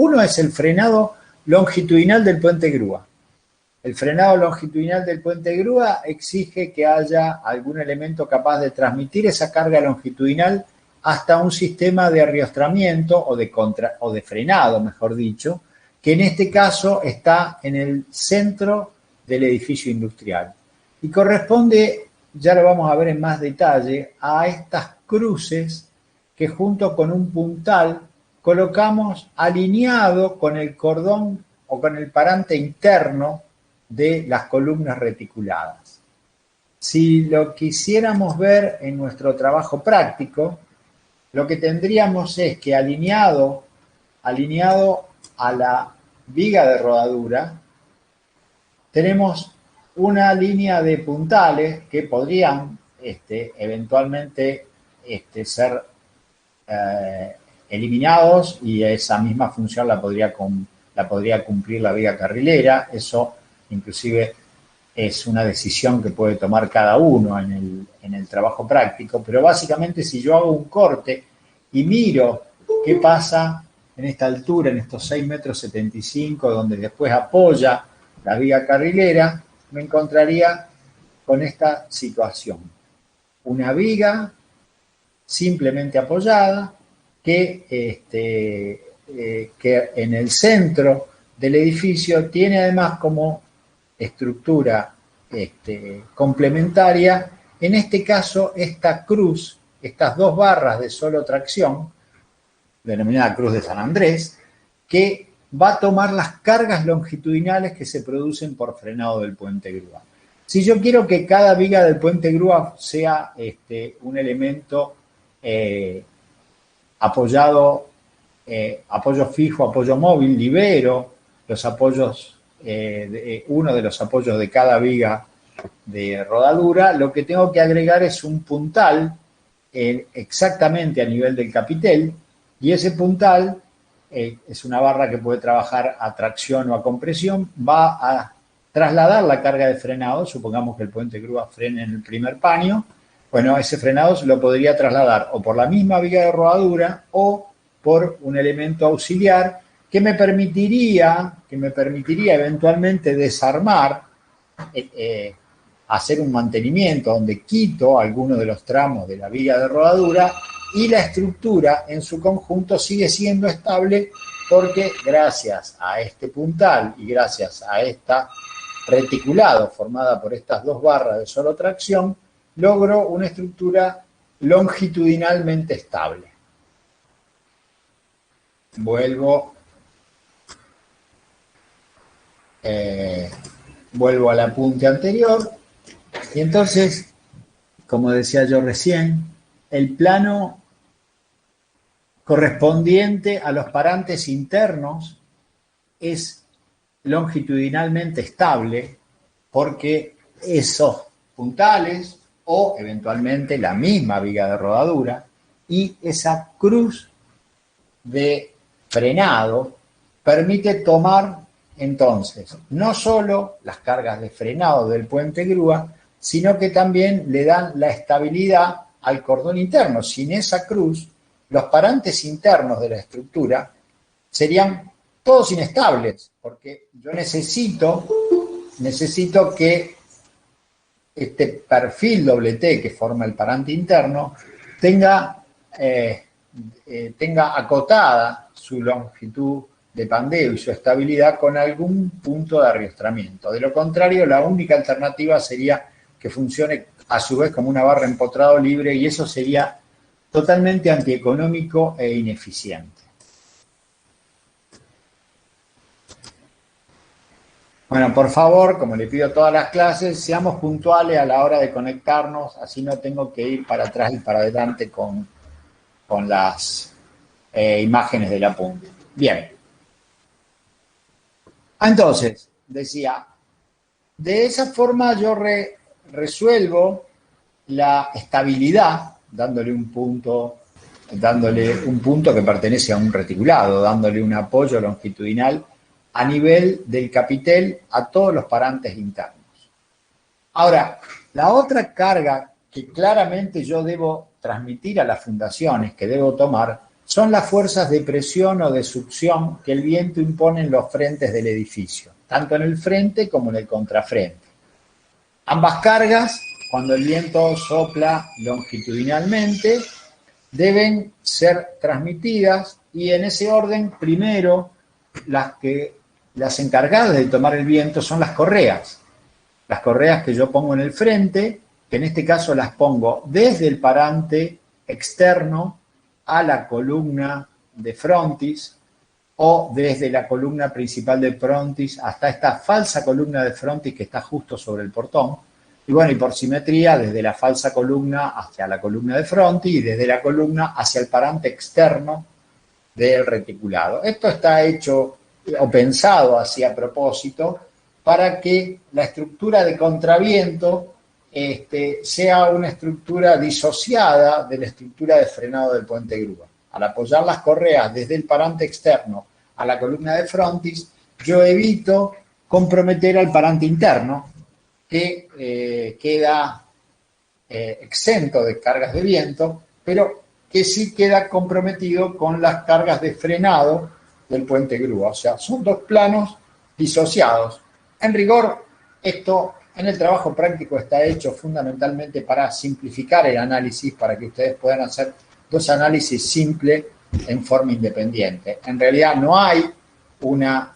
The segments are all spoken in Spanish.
Uno es el frenado longitudinal del puente grúa. El frenado longitudinal del puente grúa exige que haya algún elemento capaz de transmitir esa carga longitudinal hasta un sistema de arriostramiento o de frenado, mejor dicho, que en este caso está en el centro del edificio industrial. Y corresponde, ya lo vamos a ver en más detalle, a estas cruces que junto con un puntal colocamos alineado con el cordón o con el parante interno de las columnas reticuladas. Si lo quisiéramos ver en nuestro trabajo práctico, lo que tendríamos es que alineado a la viga de rodadura, tenemos una línea de puntales que podrían eventualmente ser eliminados y esa misma función la podría cumplir la viga carrilera. Eso inclusive es una decisión que puede tomar cada uno en el trabajo práctico, pero básicamente si yo hago un corte y miro qué pasa en esta altura, en estos 6,75 metros, donde después apoya la viga carrilera, me encontraría con esta situación. Una viga simplemente apoyada que en el centro del edificio tiene además como estructura complementaria, en este caso esta cruz, estas dos barras de solo tracción, denominada Cruz de San Andrés, que va a tomar las cargas longitudinales que se producen por frenado del puente grúa. Si yo quiero que cada viga del puente grúa sea un elemento apoyo fijo, apoyo móvil, libero los apoyos, uno de los apoyos de cada viga de rodadura, lo que tengo que agregar es un puntal exactamente a nivel del capitel, y ese puntal es una barra que puede trabajar a tracción o a compresión, va a trasladar la carga de frenado. Supongamos que el puente grúa frene en el primer paño. Bueno, ese frenado se lo podría trasladar o por la misma viga de rodadura o por un elemento auxiliar que me permitiría eventualmente desarmar, hacer un mantenimiento donde quito algunos de los tramos de la viga de rodadura y la estructura en su conjunto sigue siendo estable, porque gracias a este puntal y gracias a esta reticulado formada por estas dos barras de solo tracción, logro una estructura longitudinalmente estable. Vuelvo al apunte anterior y entonces, como decía yo recién, el plano correspondiente a los parantes internos es longitudinalmente estable, porque esos puntales o eventualmente la misma viga de rodadura y esa cruz de frenado permite tomar entonces no solo las cargas de frenado del puente grúa, sino que también le dan la estabilidad al cordón interno. Sin esa cruz, los parantes internos de la estructura serían todos inestables, porque yo necesito que este perfil doble T que forma el parante interno tenga acotada su longitud de pandeo y su estabilidad con algún punto de arriostramiento. De lo contrario, la única alternativa sería que funcione a su vez como una barra empotrado libre, y eso sería totalmente antieconómico e ineficiente. Bueno, por favor, como le pido a todas las clases, seamos puntuales a la hora de conectarnos, así no tengo que ir para atrás y para adelante con las imágenes del apunte. Bien. Entonces, decía, de esa forma yo resuelvo la estabilidad dándole un punto que pertenece a un reticulado, dándole un apoyo longitudinal a nivel del capitel a todos los parantes internos. Ahora, la otra carga que claramente yo debo transmitir a las fundaciones, que debo tomar, son las fuerzas de presión o de succión que el viento impone en los frentes del edificio, tanto en el frente como en el contrafrente. Ambas cargas, cuando el viento sopla longitudinalmente, deben ser transmitidas y en ese orden, primero, las encargadas de tomar el viento son las correas. Las correas que yo pongo en el frente, que en este caso las pongo desde el parante externo a la columna de frontis o desde la columna principal de frontis hasta esta falsa columna de frontis que está justo sobre el portón. Y bueno, y por simetría, desde la falsa columna hacia la columna de frontis y desde la columna hacia el parante externo del reticulado. Esto está hecho o pensado así a propósito para que la estructura de contraviento sea una estructura disociada de la estructura de frenado del puente grúa. Al apoyar las correas desde el parante externo a la columna de frontis, yo evito comprometer al parante interno, que queda exento de cargas de viento, pero que sí queda comprometido con las cargas de frenado del puente grúa. O sea, son dos planos disociados. En rigor, esto en el trabajo práctico está hecho fundamentalmente para simplificar el análisis, para que ustedes puedan hacer dos análisis simples en forma independiente. En realidad no hay una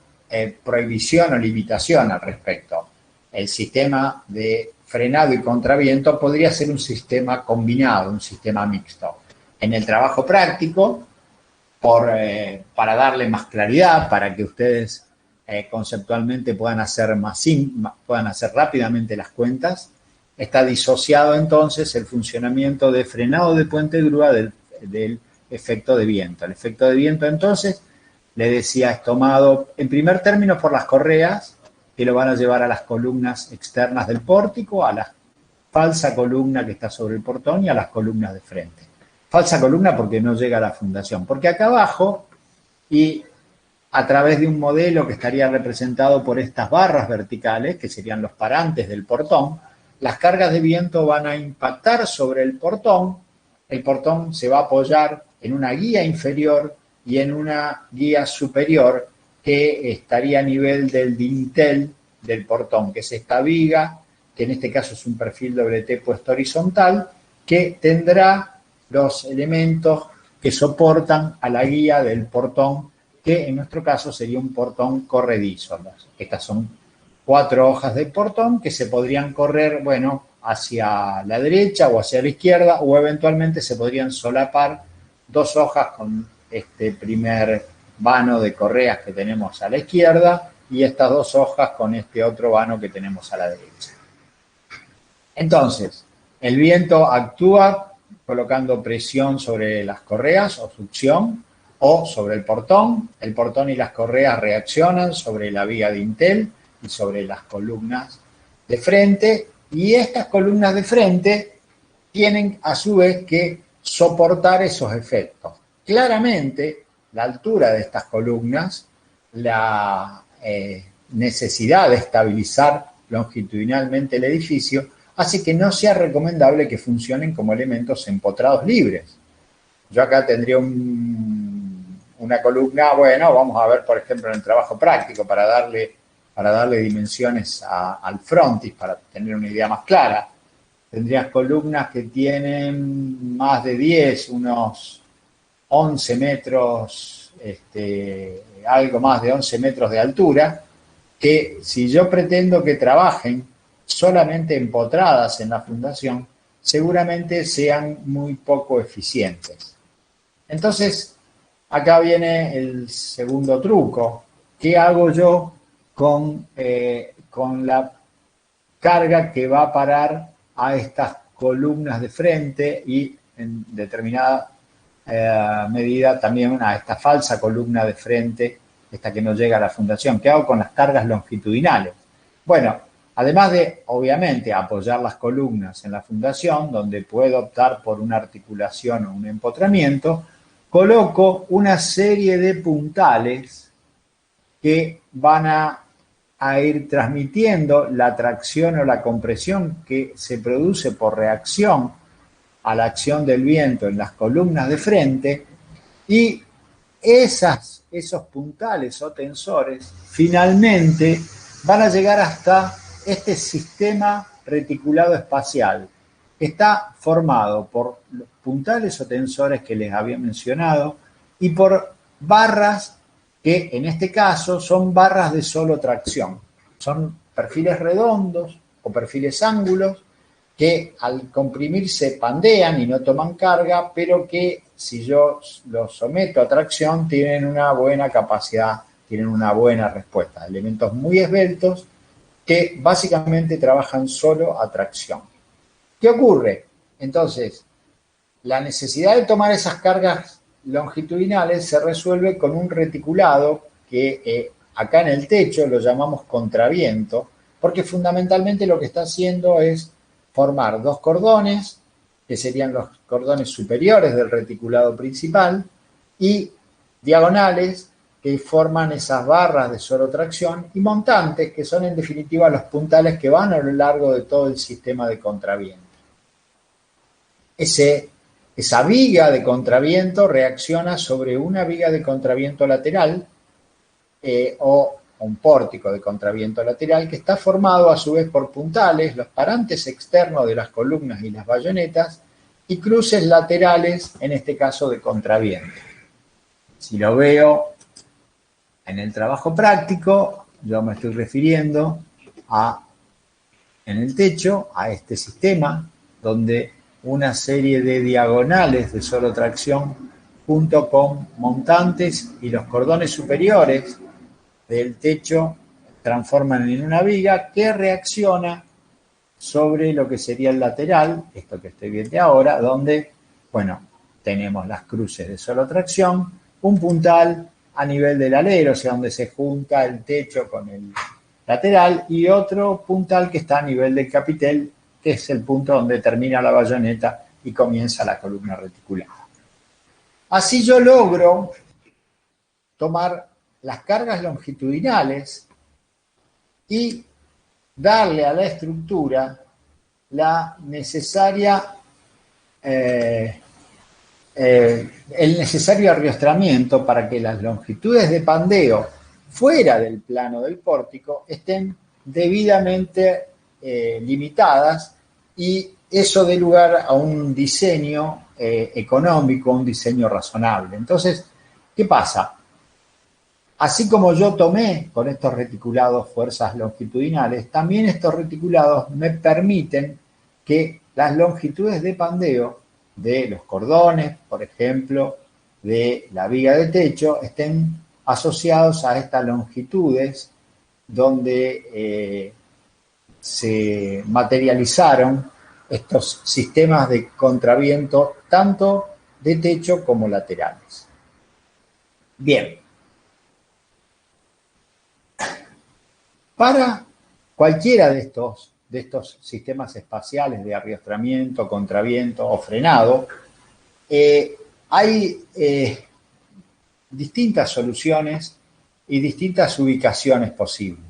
prohibición o limitación al respecto. El sistema de frenado y contraviento podría ser un sistema combinado, un sistema mixto. En el trabajo práctico, para darle más claridad, para que ustedes conceptualmente puedan hacer rápidamente las cuentas, está disociado entonces el funcionamiento de frenado de puente grúa del efecto de viento. El efecto de viento entonces, le decía, es tomado en primer término por las correas, que lo van a llevar a las columnas externas del pórtico, a la falsa columna que está sobre el portón y a las columnas de frente. Falsa columna porque no llega a la fundación, porque acá abajo, y a través de un modelo que estaría representado por estas barras verticales, que serían los parantes del portón, las cargas de viento van a impactar sobre el portón se va a apoyar en una guía inferior y en una guía superior que estaría a nivel del dintel del portón, que es esta viga, que en este caso es un perfil doble T puesto horizontal, que tendrá los elementos que soportan a la guía del portón, que en nuestro caso sería un portón corredizo. Estas son 4 hojas de portón que se podrían correr, bueno, hacia la derecha o hacia la izquierda, o eventualmente se podrían solapar 2 hojas con este primer vano de correas que tenemos a la izquierda y estas 2 hojas con este otro vano que tenemos a la derecha. Entonces, el viento actúa colocando presión sobre las correas o succión o sobre el portón y las correas reaccionan sobre la viga dintel y sobre las columnas de frente, y estas columnas de frente tienen a su vez que soportar esos efectos. Claramente, la altura de estas columnas, la necesidad de estabilizar longitudinalmente el edificio, hace que no sea recomendable que funcionen como elementos empotrados libres. Yo acá tendría una columna, bueno, vamos a ver, por ejemplo, en el trabajo práctico, para darle dimensiones al frontis, para tener una idea más clara. Tendrías columnas que tienen más de 10, unos 11 metros, algo más de 11 metros de altura, que si yo pretendo que trabajen solamente empotradas en la fundación, seguramente sean muy poco eficientes. Entonces, acá viene el segundo truco. ¿Qué hago yo con la carga que va a parar a estas columnas de frente y en determinada medida también a esta falsa columna de frente, esta que no llega a la fundación? ¿Qué hago con las cargas longitudinales? Bueno, además de, obviamente, apoyar las columnas en la fundación, donde puedo optar por una articulación o un empotramiento, coloco una serie de puntales que van a ir transmitiendo la tracción o la compresión que se produce por reacción a la acción del viento en las columnas de frente Y esos puntales o tensores finalmente van a llegar hasta este sistema reticulado espacial, que está formado por los puntales o tensores que les había mencionado y por barras que en este caso son barras de solo tracción. Son perfiles redondos o perfiles ángulos que al comprimirse pandean y no toman carga, pero que si yo los someto a tracción tienen una buena capacidad, tienen una buena respuesta. Elementos muy esbeltos que básicamente trabajan solo a tracción. ¿Qué ocurre? Entonces, la necesidad de tomar esas cargas longitudinales se resuelve con un reticulado que acá en el techo lo llamamos contraviento, porque fundamentalmente lo que está haciendo es formar dos cordones, que serían los cordones superiores del reticulado principal, y diagonales, que forman esas barras de solo tracción, y montantes, que son en definitiva los puntales que van a lo largo de todo el sistema de contraviento. Esa viga de contraviento reacciona sobre una viga de contraviento lateral o un pórtico de contraviento lateral que está formado a su vez por puntales, los parantes externos de las columnas y las bayonetas y cruces laterales, en este caso de contraviento. Si lo veo en el trabajo práctico, yo me estoy refiriendo en el techo, a este sistema donde una serie de diagonales de solo tracción junto con montantes y los cordones superiores del techo transforman en una viga que reacciona sobre lo que sería el lateral, esto que estoy viendo ahora, donde, bueno, tenemos las cruces de solo tracción, un puntal a nivel del alero, o sea, donde se junta el techo con el lateral, y otro puntal que está a nivel del capitel, que es el punto donde termina la bayoneta y comienza la columna reticulada. Así yo logro tomar las cargas longitudinales y darle a la estructura la necesaria, el necesario arriostramiento para que las longitudes de pandeo fuera del plano del pórtico estén debidamente limitadas, y eso dé lugar a un diseño económico, un diseño razonable. Entonces, ¿qué pasa? Así como yo tomé con estos reticulados fuerzas longitudinales, también estos reticulados me permiten que las longitudes de pandeo de los cordones, por ejemplo, de la viga de techo, estén asociados a estas longitudes donde se materializaron estos sistemas de contraviento tanto de techo como laterales. Bien. Para cualquiera de estos sistemas espaciales de arriostramiento, contraviento o frenado, hay distintas soluciones y distintas ubicaciones posibles.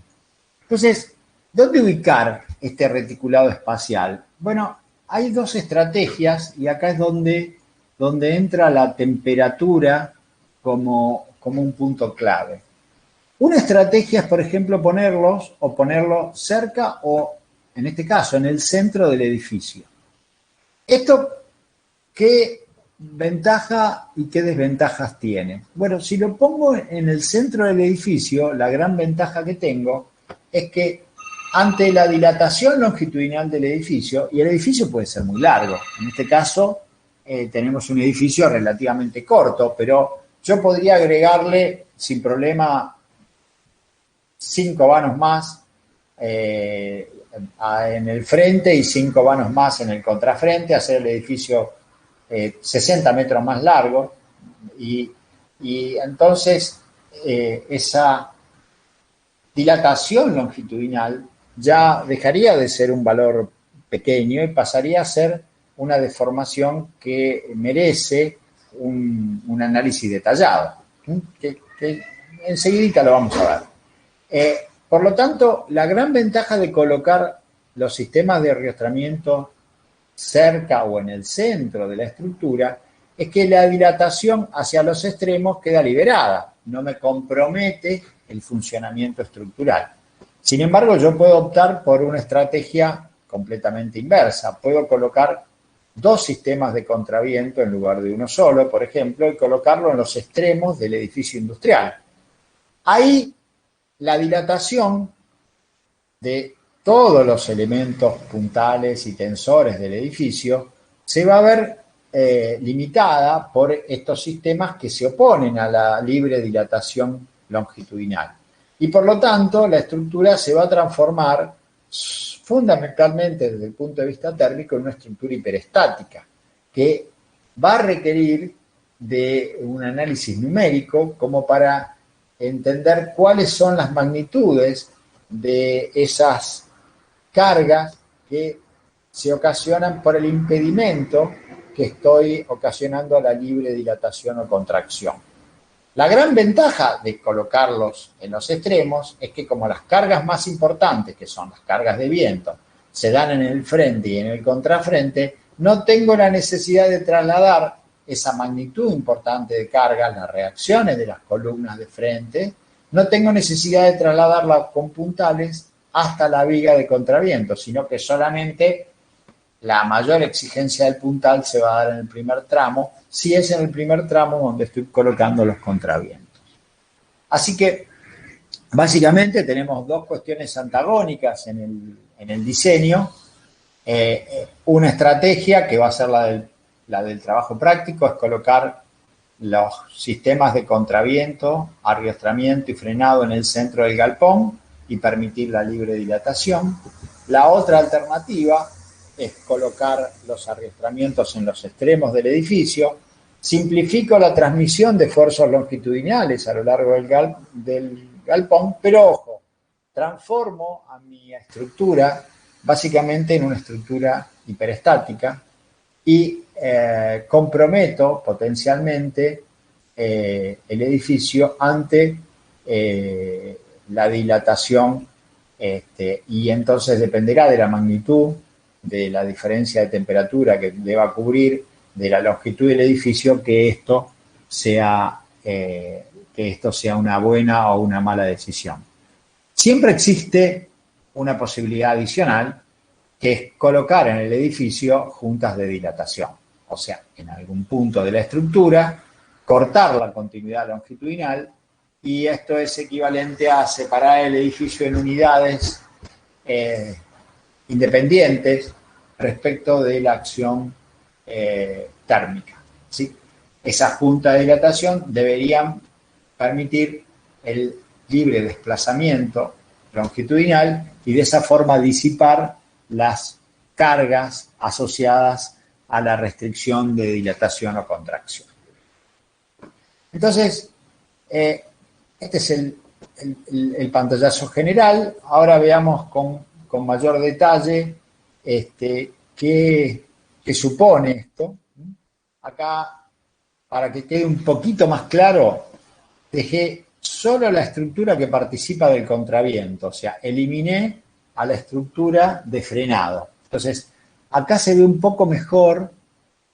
Entonces, ¿dónde ubicar este reticulado espacial? Bueno, hay dos estrategias, y acá es donde entra la temperatura como un punto clave. Una estrategia es, por ejemplo, ponerlo cerca o, en este caso, en el centro del edificio. ¿Esto qué ventaja y qué desventajas tiene? Bueno, si lo pongo en el centro del edificio, la gran ventaja que tengo es que ante la dilatación longitudinal del edificio, y el edificio puede ser muy largo, en este caso tenemos un edificio relativamente corto, pero yo podría agregarle sin problema 5 vanos más en el frente y 5 vanos más en el contrafrente, hacer el edificio 60 metros más largo, y entonces esa dilatación longitudinal ya dejaría de ser un valor pequeño y pasaría a ser una deformación que merece un análisis detallado, que enseguidita lo vamos a ver. Por lo tanto, la gran ventaja de colocar los sistemas de arriostramiento cerca o en el centro de la estructura es que la dilatación hacia los extremos queda liberada, no me compromete el funcionamiento estructural. Sin embargo, yo puedo optar por una estrategia completamente inversa. Puedo colocar dos sistemas de contraviento en lugar de uno solo, por ejemplo, y colocarlo en los extremos del edificio industrial. Ahí la dilatación de todos los elementos puntales y tensores del edificio se va a ver limitada por estos sistemas que se oponen a la libre dilatación longitudinal. Y por lo tanto, la estructura se va a transformar fundamentalmente desde el punto de vista térmico en una estructura hiperestática, que va a requerir de un análisis numérico como para entender cuáles son las magnitudes de esas cargas que se ocasionan por el impedimento que estoy ocasionando a la libre dilatación o contracción. La gran ventaja de colocarlos en los extremos es que como las cargas más importantes, que son las cargas de viento, se dan en el frente y en el contrafrente, no tengo la necesidad de trasladar esa magnitud importante de cargas, las reacciones de las columnas de frente, no tengo necesidad de trasladarla con puntales hasta la viga de contraviento, sino que solamente la mayor exigencia del puntal se va a dar en el primer tramo, si es en el primer tramo donde estoy colocando los contravientos. Así que, básicamente, tenemos dos cuestiones antagónicas en el diseño. Una estrategia que va a ser la del trabajo práctico, es colocar los sistemas de contraviento, arriostramiento y frenado en el centro del galpón y permitir la libre dilatación. La otra alternativa es colocar los arriostramientos en los extremos del edificio. Simplifico la transmisión de fuerzas longitudinales a lo largo del galpón, pero ojo, transformo a mi estructura básicamente en una estructura hiperestática y comprometo potencialmente el edificio ante la dilatación y entonces dependerá de la magnitud, de la diferencia de temperatura que deba cubrir, de la longitud del edificio, que esto sea una buena o una mala decisión. Siempre existe una posibilidad adicional, que es colocar en el edificio juntas de dilatación. O sea, en algún punto de la estructura, cortar la continuidad longitudinal, y esto es equivalente a separar el edificio en unidades independientes respecto de la acción térmica, ¿sí? Esas juntas de dilatación deberían permitir el libre desplazamiento longitudinal y de esa forma disipar las cargas asociadas a la restricción de dilatación o contracción. Entonces, este es el pantallazo general. Ahora veamos con mayor detalle qué supone esto. Acá, para que quede un poquito más claro, dejé solo la estructura que participa del contraviento, o sea, eliminé a la estructura de frenado. Entonces, acá se ve un poco mejor,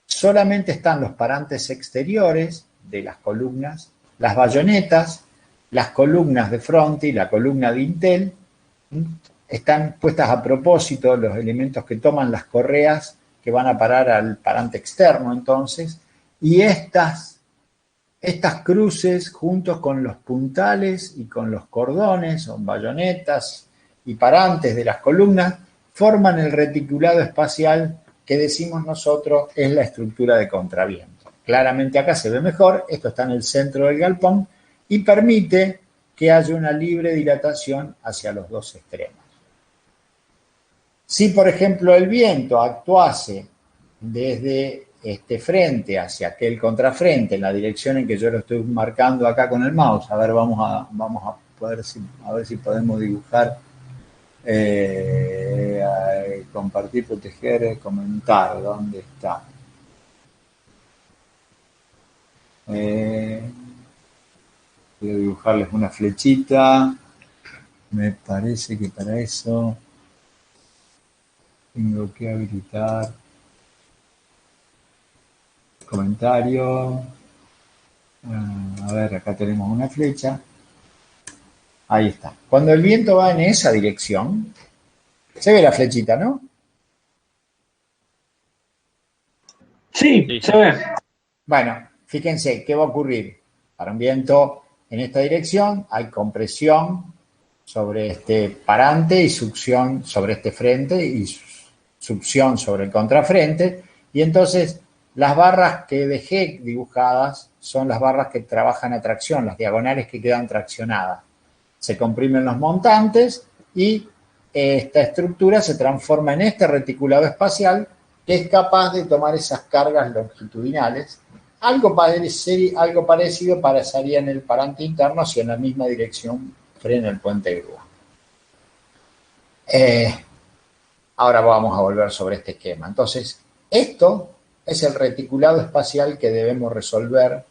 solamente están los parantes exteriores de las columnas, las bayonetas, las columnas de fronte y la columna de intel. Están puestas a propósito los elementos que toman las correas que van a parar al parante externo, entonces, y estas cruces juntos con los puntales y con los cordones o bayonetas y parantes de las columnas forman el reticulado espacial que decimos nosotros es la estructura de contraviento. Claramente acá se ve mejor, esto está en el centro del galpón y permite que haya una libre dilatación hacia los dos extremos. Si, por ejemplo, el viento actuase desde este frente hacia aquel contrafrente en la dirección en que yo lo estoy marcando acá con el mouse, a ver, vamos a ver si podemos dibujar, compartir, proteger, comentar, ¿dónde está? Quiero dibujarles una flechita, me parece que para eso tengo que habilitar Comentario. A ver, acá tenemos una flecha. Ahí está. Cuando el viento va en esa dirección, se ve la flechita, ¿no? Sí, se ve. Bueno, fíjense, ¿qué va a ocurrir? Para un viento en esta dirección hay compresión sobre este parante y succión sobre este frente y succión sobre el contrafrente. Y entonces las barras que dejé dibujadas son las barras que trabajan a tracción, las diagonales que quedan traccionadas. Se comprimen los montantes y esta estructura se transforma en este reticulado espacial que es capaz de tomar esas cargas longitudinales. Algo parecido pasaría en el parante interno si en la misma dirección frena el puente grúa. Ahora vamos a volver sobre este esquema. Entonces, esto es el reticulado espacial que debemos resolver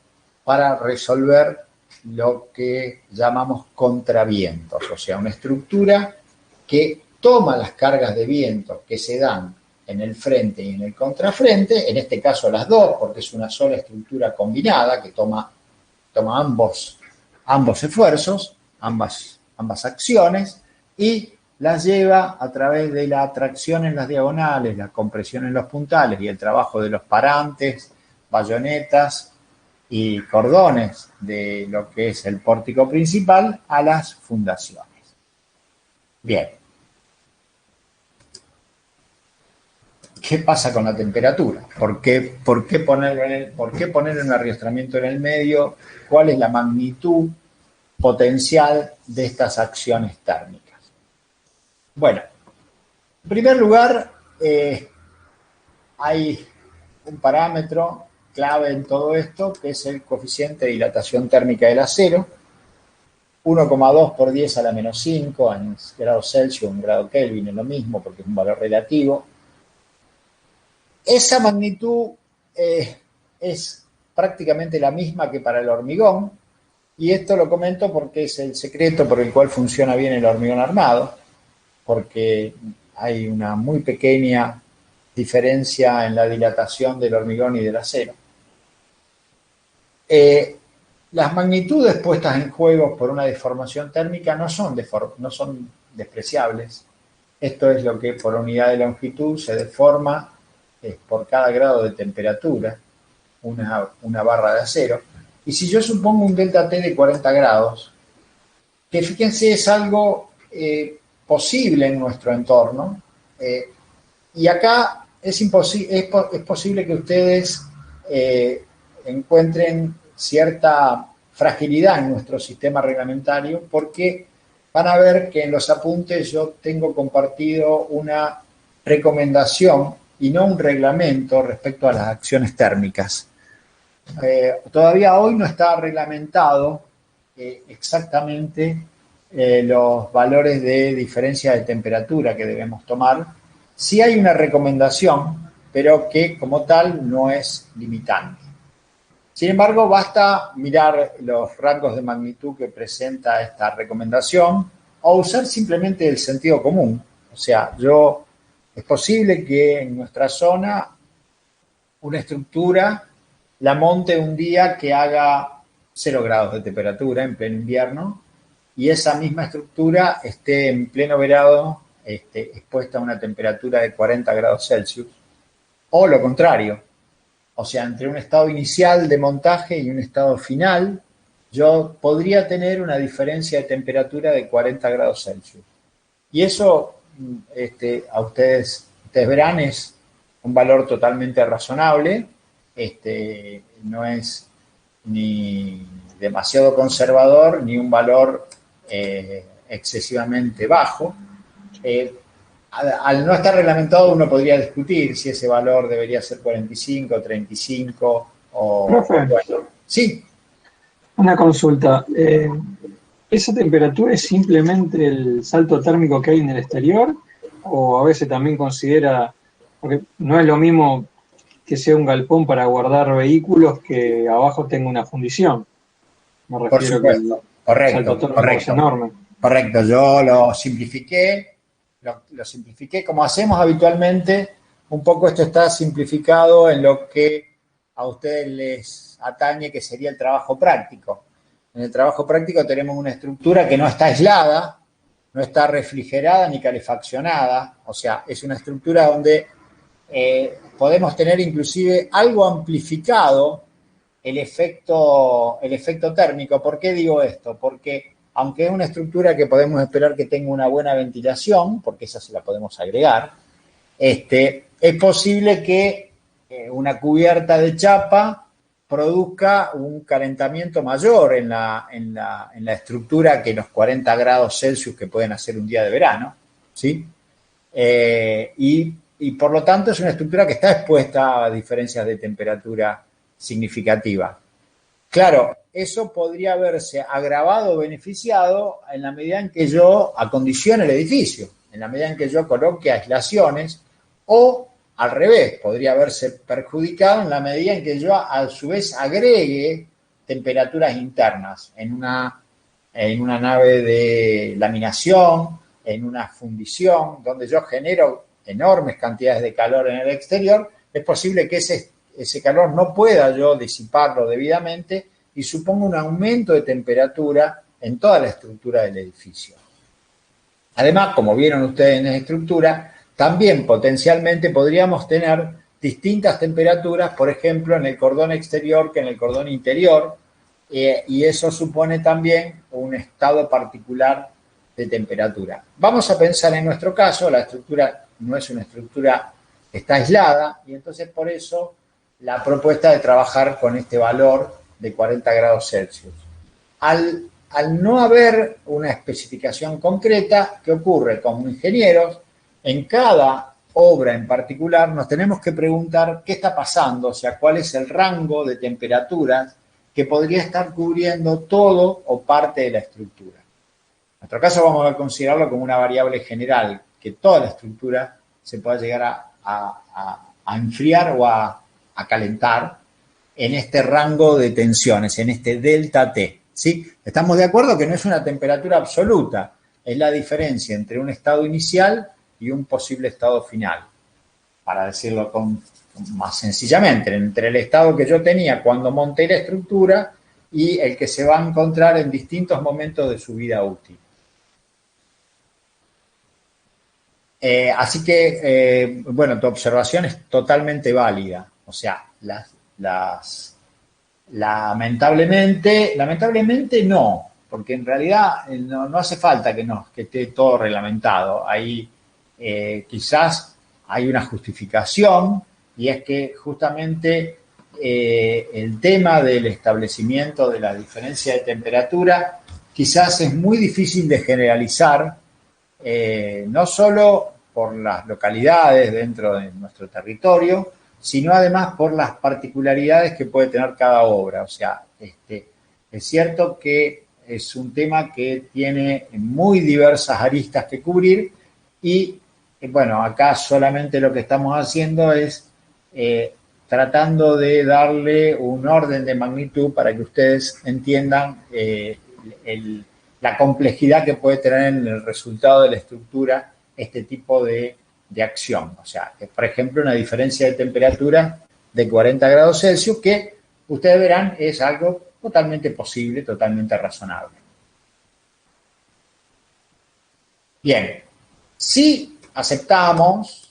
para resolver lo que llamamos contravientos, o sea, una estructura que toma las cargas de viento que se dan en el frente y en el contrafrente, en este caso las dos, porque es una sola estructura combinada que toma ambos esfuerzos, ambas acciones, y las lleva a través de la tracción en las diagonales, la compresión en los puntales y el trabajo de los parantes, bayonetas y cordones de lo que es el pórtico principal a las fundaciones. Bien. ¿Qué pasa con la temperatura? ¿Por qué poner un arriestramiento en el medio? ¿Cuál es la magnitud potencial de estas acciones térmicas? Bueno, en primer lugar, hay un parámetro clave en todo esto, que es el coeficiente de dilatación térmica del acero, 1,2 por 10 a la menos 5 en grados Celsius, en grado Kelvin, es lo mismo porque es un valor relativo. Esa magnitud es prácticamente la misma que para el hormigón, y esto lo comento porque es el secreto por el cual funciona bien el hormigón armado, porque hay una muy pequeña diferencia en la dilatación del hormigón y del acero. Las magnitudes puestas en juego por una deformación térmica no son despreciables. Esto es lo que por unidad de longitud se deforma por cada grado de temperatura, una barra de acero. Y si yo supongo un delta T de 40 grados, que fíjense es algo posible en nuestro entorno, y acá es posible que ustedes encuentren cierta fragilidad en nuestro sistema reglamentario, porque van a ver que en los apuntes yo tengo compartido una recomendación y no un reglamento respecto a las acciones térmicas. Todavía hoy no está reglamentado exactamente los valores de diferencia de temperatura que debemos tomar. Sí hay una recomendación, pero que como tal no es limitante. Sin embargo, basta mirar los rangos de magnitud que presenta esta recomendación o usar simplemente el sentido común. O sea, es posible que en nuestra zona una estructura la monte un día que haga 0 grados de temperatura en pleno invierno y esa misma estructura esté en pleno verano expuesta a una temperatura de 40 grados Celsius, o lo contrario. O sea, entre un estado inicial de montaje y un estado final, yo podría tener una diferencia de temperatura de 40 grados Celsius. Y eso, a ustedes verán, es un valor totalmente razonable, no es ni demasiado conservador, ni un valor excesivamente bajo. Al no estar reglamentado, uno podría discutir si ese valor debería ser 45, 35 o... Profe, bueno, sí. una consulta. ¿Esa temperatura es simplemente el salto térmico que hay en el exterior? ¿O a veces también considera, porque no es lo mismo que sea un galpón para guardar vehículos que abajo tenga una fundición? Me refiero Por supuesto, que el salto térmico es enorme. Correcto, yo lo simplifiqué como hacemos habitualmente. Un poco esto está simplificado en lo que a ustedes les atañe, que sería el trabajo práctico. En el trabajo práctico tenemos una estructura que no está aislada, no está refrigerada ni calefaccionada, o sea, es una estructura donde podemos tener inclusive algo amplificado el efecto térmico. ¿Por qué digo esto? Porque aunque es una estructura que podemos esperar que tenga una buena ventilación, porque esa se la podemos agregar, es posible que una cubierta de chapa produzca un calentamiento mayor en la estructura que los 40 grados Celsius que pueden hacer un día de verano, ¿sí? Y por lo tanto es una estructura que está expuesta a diferencias de temperatura significativas. Claro, eso podría verse agravado o beneficiado en la medida en que yo acondicione el edificio, en la medida en que yo coloque aislaciones, o al revés, podría verse perjudicado en la medida en que yo a su vez agregue temperaturas internas en una nave de laminación, en una fundición, donde yo genero enormes cantidades de calor en el exterior. Es posible que ese calor no pueda yo disiparlo debidamente y suponga un aumento de temperatura en toda la estructura del edificio. Además, como vieron ustedes en la estructura, también potencialmente podríamos tener distintas temperaturas, por ejemplo, en el cordón exterior que en el cordón interior, y eso supone también un estado particular de temperatura. Vamos a pensar en nuestro caso, la estructura no es una estructura que está aislada, y entonces por eso la propuesta de trabajar con este valor de 40 grados Celsius. Al no haber una especificación concreta, ¿qué ocurre? Como ingenieros, en cada obra en particular nos tenemos que preguntar qué está pasando, o sea, cuál es el rango de temperaturas que podría estar cubriendo todo o parte de la estructura. En nuestro caso vamos a considerarlo como una variable general, que toda la estructura se pueda llegar a enfriar o a calentar en este rango de tensiones, en este delta T, ¿sí? Estamos de acuerdo que no es una temperatura absoluta, es la diferencia entre un estado inicial y un posible estado final, para decirlo más sencillamente, entre el estado que yo tenía cuando monté la estructura y el que se va a encontrar en distintos momentos de su vida útil. Así que, bueno, tu observación es totalmente válida. O sea, lamentablemente no, porque en realidad no hace falta que esté todo reglamentado. Ahí quizás hay una justificación, y es que justamente el tema del establecimiento de la diferencia de temperatura quizás es muy difícil de generalizar, no solo por las localidades dentro de nuestro territorio, sino además por las particularidades que puede tener cada obra. O sea, es cierto que es un tema que tiene muy diversas aristas que cubrir y, bueno, acá solamente lo que estamos haciendo es tratando de darle un orden de magnitud para que ustedes entiendan la complejidad que puede tener en el resultado de la estructura este tipo de acción. O sea, por ejemplo, una diferencia de temperatura de 40 grados Celsius que ustedes verán es algo totalmente posible, totalmente razonable. Bien, si aceptamos,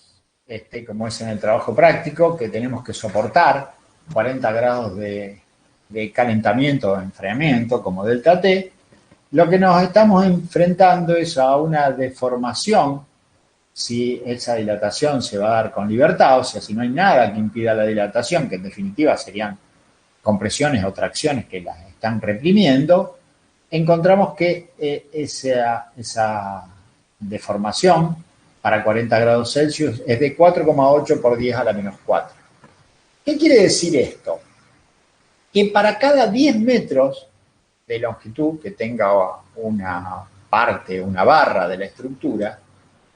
como es en el trabajo práctico, que tenemos que soportar 40 grados de calentamiento o enfriamiento como delta T, lo que nos estamos enfrentando es a una deformación. Si esa dilatación se va a dar con libertad, o sea, si no hay nada que impida la dilatación, que en definitiva serían compresiones o tracciones que las están reprimiendo, encontramos que esa deformación para 40 grados Celsius es de 4,8 por 10 a la menos 4. ¿Qué quiere decir esto? Que para cada 10 metros de longitud que tenga una parte, una barra de la estructura,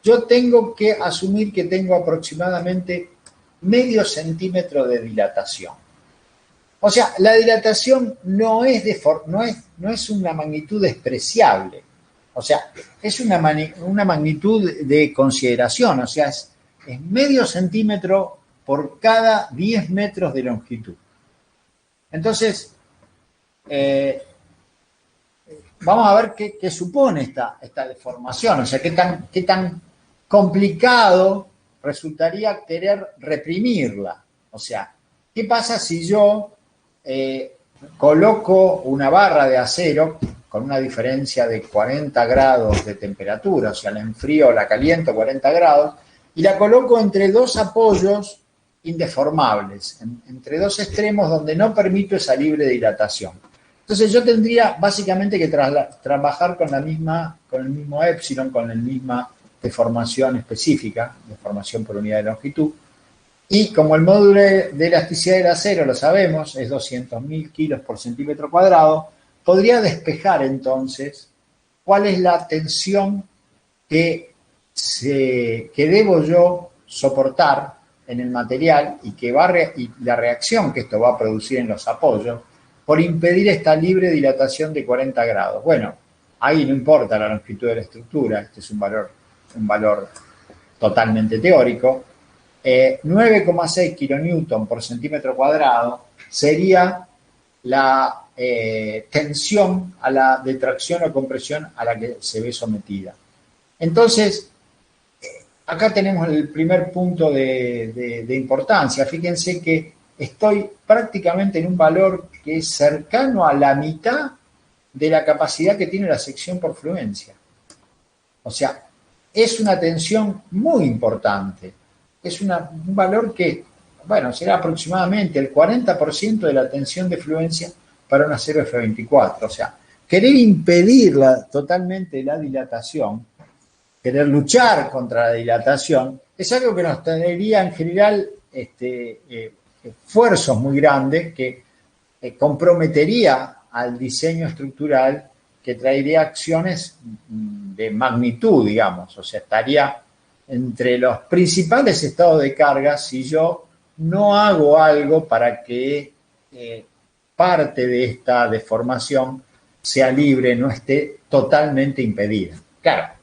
yo tengo que asumir que tengo aproximadamente medio centímetro de dilatación. O sea, la dilatación no es una magnitud despreciable. O sea, es una magnitud de consideración. O sea, es medio centímetro por cada 10 metros de longitud. Entonces, vamos a ver qué supone esta deformación, o sea, qué tan complicado resultaría querer reprimirla. O sea, ¿qué pasa si yo coloco una barra de acero con una diferencia de 40 grados de temperatura, o sea, la enfrío o la caliento 40 grados, y la coloco entre dos apoyos indeformables, entre dos extremos donde no permito esa libre dilatación? Entonces yo tendría básicamente que trabajar con el mismo épsilon, con la misma deformación específica, deformación por unidad de longitud, y como el módulo de elasticidad del acero, lo sabemos, es 200.000 kilos por centímetro cuadrado, podría despejar entonces cuál es la tensión que debo yo soportar en el material y la reacción que esto va a producir en los apoyos por impedir esta libre dilatación de 40 grados. Bueno, ahí no importa la longitud de la estructura, este es un valor totalmente teórico. 9,6 kilonewton por centímetro cuadrado sería la tensión de tracción o compresión a la que se ve sometida. Entonces, acá tenemos el primer punto de importancia. Fíjense que estoy prácticamente en un valor que es cercano a la mitad de la capacidad que tiene la sección por fluencia. O sea, es una tensión muy importante. Es un valor que, bueno, será aproximadamente el 40% de la tensión de fluencia para un acero F24. O sea, querer impedir totalmente la dilatación, querer luchar contra la dilatación, es algo que nos traería en general esfuerzos muy grandes que comprometería al diseño estructural, que traería acciones de magnitud, digamos, o sea, estaría entre los principales estados de carga si yo no hago algo para que parte de esta deformación sea libre, no esté totalmente impedida. Claro,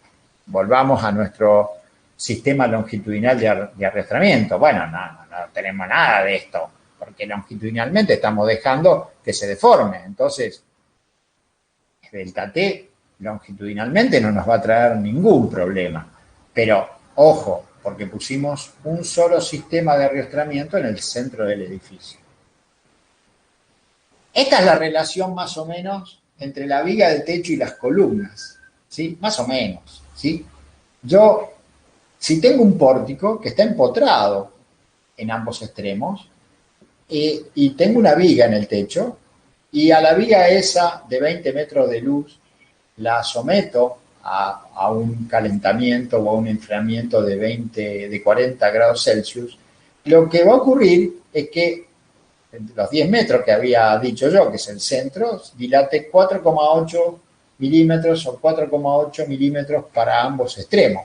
volvamos a nuestro sistema longitudinal de arrastramiento. Bueno, no tenemos nada de esto, porque longitudinalmente estamos dejando que se deforme. Entonces, delta T longitudinalmente no nos va a traer ningún problema. Pero, ojo, porque pusimos un solo sistema de arrastramiento en el centro del edificio. Esta es la relación más o menos entre la viga del techo y las columnas, ¿sí? Más o menos, ¿sí? Yo, si tengo un pórtico que está empotrado en ambos extremos y tengo una viga en el techo, y a la viga esa de 20 metros de luz la someto a un calentamiento o a un enfriamiento de 40 grados Celsius, lo que va a ocurrir es que los 10 metros que había dicho yo, que es el centro, dilate 4,8 milímetros o 4,8 milímetros para ambos extremos,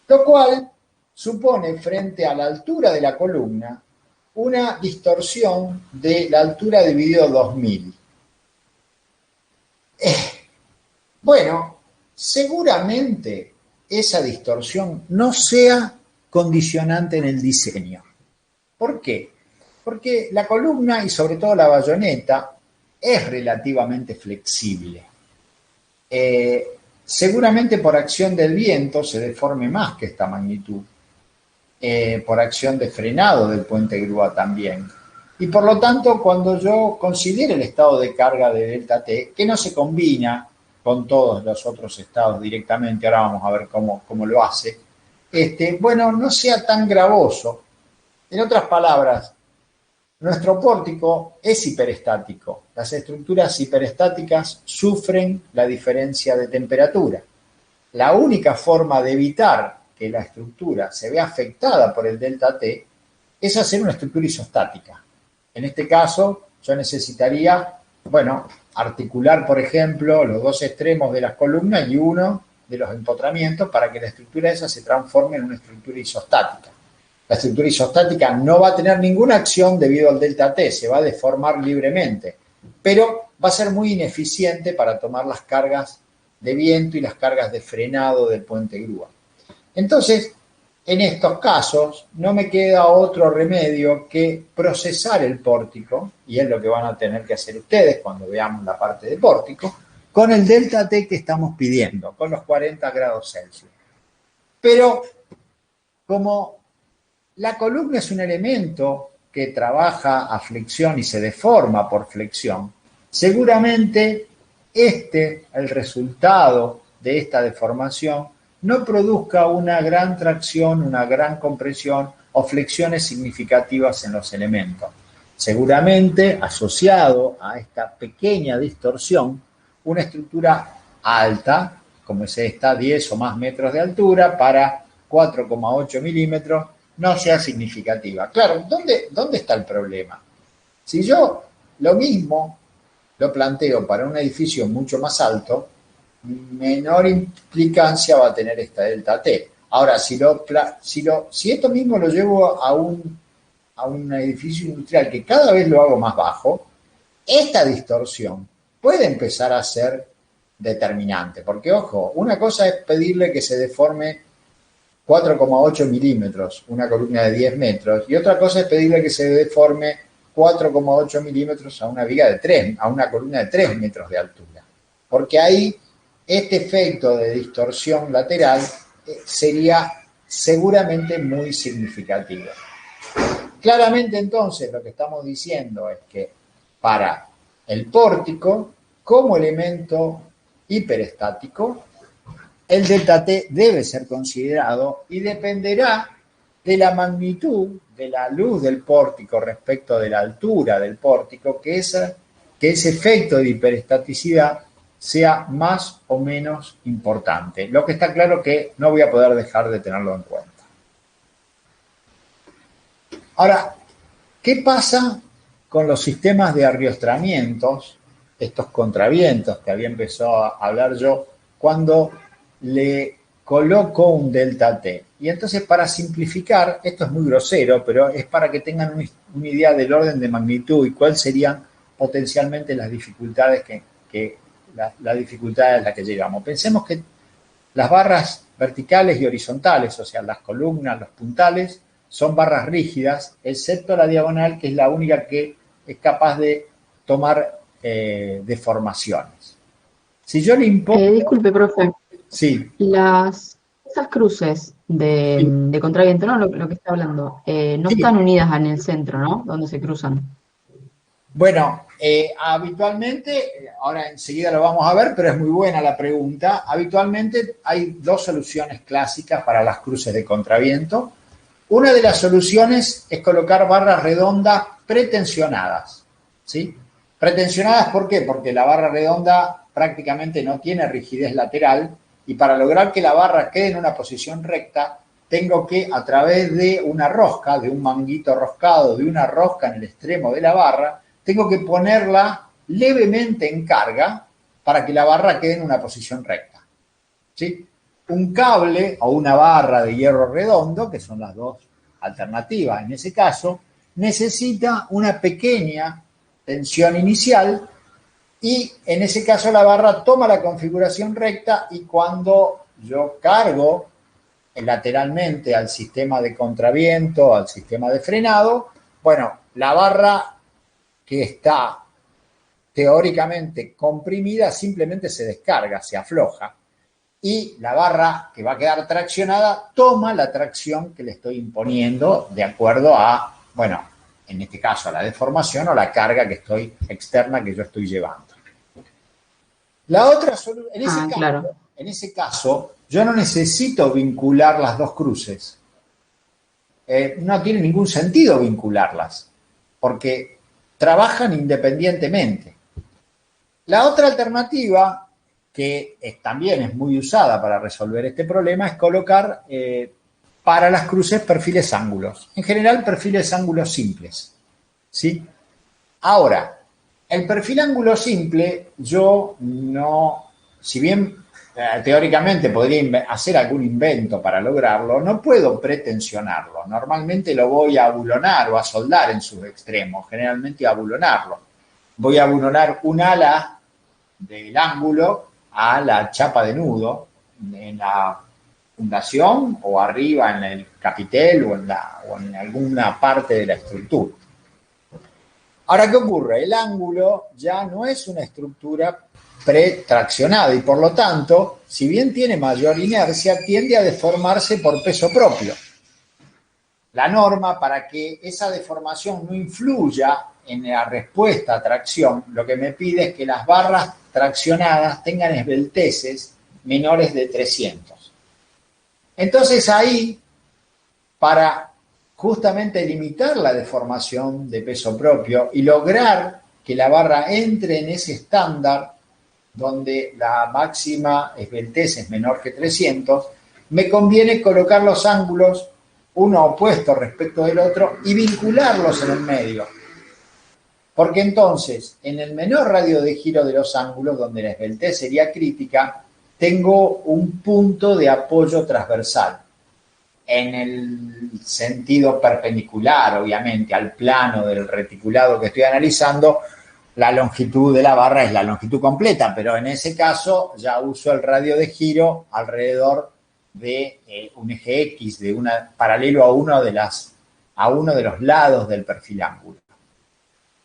lo cual supone, frente a la altura de la columna, una distorsión de la altura dividido 2000. Bueno, seguramente esa distorsión no sea condicionante en el diseño. ¿Por qué? Porque la columna y sobre todo la bayoneta es relativamente flexible. Seguramente por acción del viento se deforme más que esta magnitud. Por acción de frenado del puente grúa también. Y por lo tanto, cuando yo considere el estado de carga de delta T, que no se combina con todos los otros estados directamente, ahora vamos a ver cómo lo hace, bueno, no sea tan gravoso. En otras palabras, nuestro pórtico es hiperestático. Las estructuras hiperestáticas sufren la diferencia de temperatura. La única forma de evitar que la estructura se vea afectada por el delta T es hacer una estructura isostática. En este caso, yo necesitaría, bueno, articular, por ejemplo, los dos extremos de las columnas y uno de los empotramientos para que la estructura esa se transforme en una estructura isostática. La estructura isostática no va a tener ninguna acción debido al delta T, se va a deformar libremente, pero va a ser muy ineficiente para tomar las cargas de viento y las cargas de frenado del puente grúa. Entonces, en estos casos no me queda otro remedio que procesar el pórtico, y es lo que van a tener que hacer ustedes cuando veamos la parte de pórtico, con el delta T que estamos pidiendo, con los 40 grados Celsius. Pero como la columna es un elemento que trabaja a flexión y se deforma por flexión, seguramente el resultado de esta deformación no produzca una gran tracción, una gran compresión o flexiones significativas en los elementos. Seguramente, asociado a esta pequeña distorsión, una estructura alta, como es esta, 10 o más metros de altura, para 4,8 milímetros, no sea significativa. Claro, ¿dónde está el problema? Si yo lo mismo lo planteo para un edificio mucho más alto, menor implicancia va a tener esta delta T. Ahora, si esto mismo lo llevo a un edificio industrial que cada vez lo hago más bajo, esta distorsión puede empezar a ser determinante. Porque, ojo, una cosa es pedirle que se deforme 4,8 milímetros, una columna de 10 metros, y otra cosa es pedirle que se deforme 4,8 milímetros a una columna de 3 metros de altura. Porque ahí este efecto de distorsión lateral sería seguramente muy significativo. Claramente entonces lo que estamos diciendo es que para el pórtico, como elemento hiperestático, el delta T debe ser considerado y dependerá de la magnitud de la luz del pórtico respecto de la altura del pórtico, que ese efecto de hiperestaticidad sea más o menos importante. Lo que está claro que no voy a poder dejar de tenerlo en cuenta. Ahora, ¿qué pasa con los sistemas de arriostramientos, estos contravientos que había empezado a hablar yo, cuando le coloco un delta T? Y entonces, para simplificar, esto es muy grosero, pero es para que tengan una idea del orden de magnitud y cuáles serían potencialmente las dificultades la dificultad a la que llegamos. Pensemos que las barras verticales y horizontales, o sea, las columnas, los puntales, son barras rígidas, excepto la diagonal, que es la única que es capaz de tomar deformaciones. Si yo le impongo... Disculpe, profe. Sí. Esas cruces de contraviento, ¿no? Lo que está hablando, no Sí. están unidas en el centro, ¿no? Donde se cruzan. Bueno, habitualmente, ahora enseguida lo vamos a ver, pero es muy buena la pregunta. Habitualmente hay dos soluciones clásicas para las cruces de contraviento. Una de las soluciones es colocar barras redondas pretensionadas, ¿sí? Pretensionadas, ¿por qué? Porque la barra redonda prácticamente no tiene rigidez lateral y para lograr que la barra quede en una posición recta, tengo que, a través de una rosca, de un manguito roscado, de una rosca en el extremo de la barra, tengo que ponerla levemente en carga para que la barra quede en una posición recta, ¿sí? Un cable o una barra de hierro redondo, que son las dos alternativas en ese caso, necesita una pequeña tensión inicial y en ese caso la barra toma la configuración recta y cuando yo cargo lateralmente al sistema de contraviento, al sistema de frenado, bueno, la barra que está teóricamente comprimida simplemente se descarga, se afloja y la barra que va a quedar traccionada toma la tracción que le estoy imponiendo de acuerdo a, bueno, en este caso a la deformación o la carga externa que yo estoy llevando. La otra solución, en ese caso, yo no necesito vincular las dos cruces. No tiene ningún sentido vincularlas, porque trabajan independientemente. La otra alternativa, que también es muy usada para resolver este problema, es colocar para las cruces perfiles ángulos. En general, perfiles ángulos simples, ¿sí? Ahora, el perfil ángulo simple, yo no, si bien teóricamente podría hacer algún invento para lograrlo, no puedo pretensionarlo. Normalmente lo voy a abulonar o a soldar en sus extremos, generalmente a abulonarlo. Voy a abulonar un ala del ángulo a la chapa de nudo en la fundación o arriba en el capitel o en alguna parte de la estructura. Ahora, ¿qué ocurre? El ángulo ya no es una estructura pretraccionada y por lo tanto, si bien tiene mayor inercia, tiende a deformarse por peso propio. La norma, para que esa deformación no influya en la respuesta a tracción, lo que me pide es que las barras traccionadas tengan esbelteces menores de 300. Entonces ahí, para justamente limitar la deformación de peso propio y lograr que la barra entre en ese estándar donde la máxima esbeltez es menor que 300, me conviene colocar los ángulos uno opuesto respecto del otro y vincularlos en el medio. Porque entonces, en el menor radio de giro de los ángulos, donde la esbeltez sería crítica, tengo un punto de apoyo transversal. En el sentido perpendicular, obviamente, al plano del reticulado que estoy analizando, la longitud de la barra es la longitud completa, pero en ese caso ya uso el radio de giro alrededor de un eje X, paralelo a uno de los lados del perfil ángulo.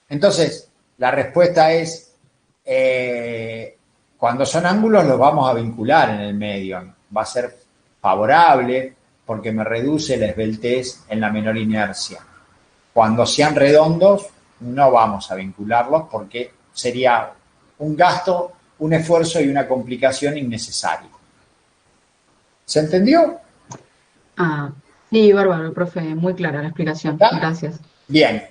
Entonces, la respuesta es, cuando son ángulos los vamos a vincular en el medio. Va a ser favorable porque me reduce la esbeltez en la menor inercia. Cuando sean redondos, no vamos a vincularlos porque sería un gasto, un esfuerzo y una complicación innecesaria. ¿Se entendió? Sí, bárbaro, profe, muy clara la explicación. ¿Está? Gracias. Bien.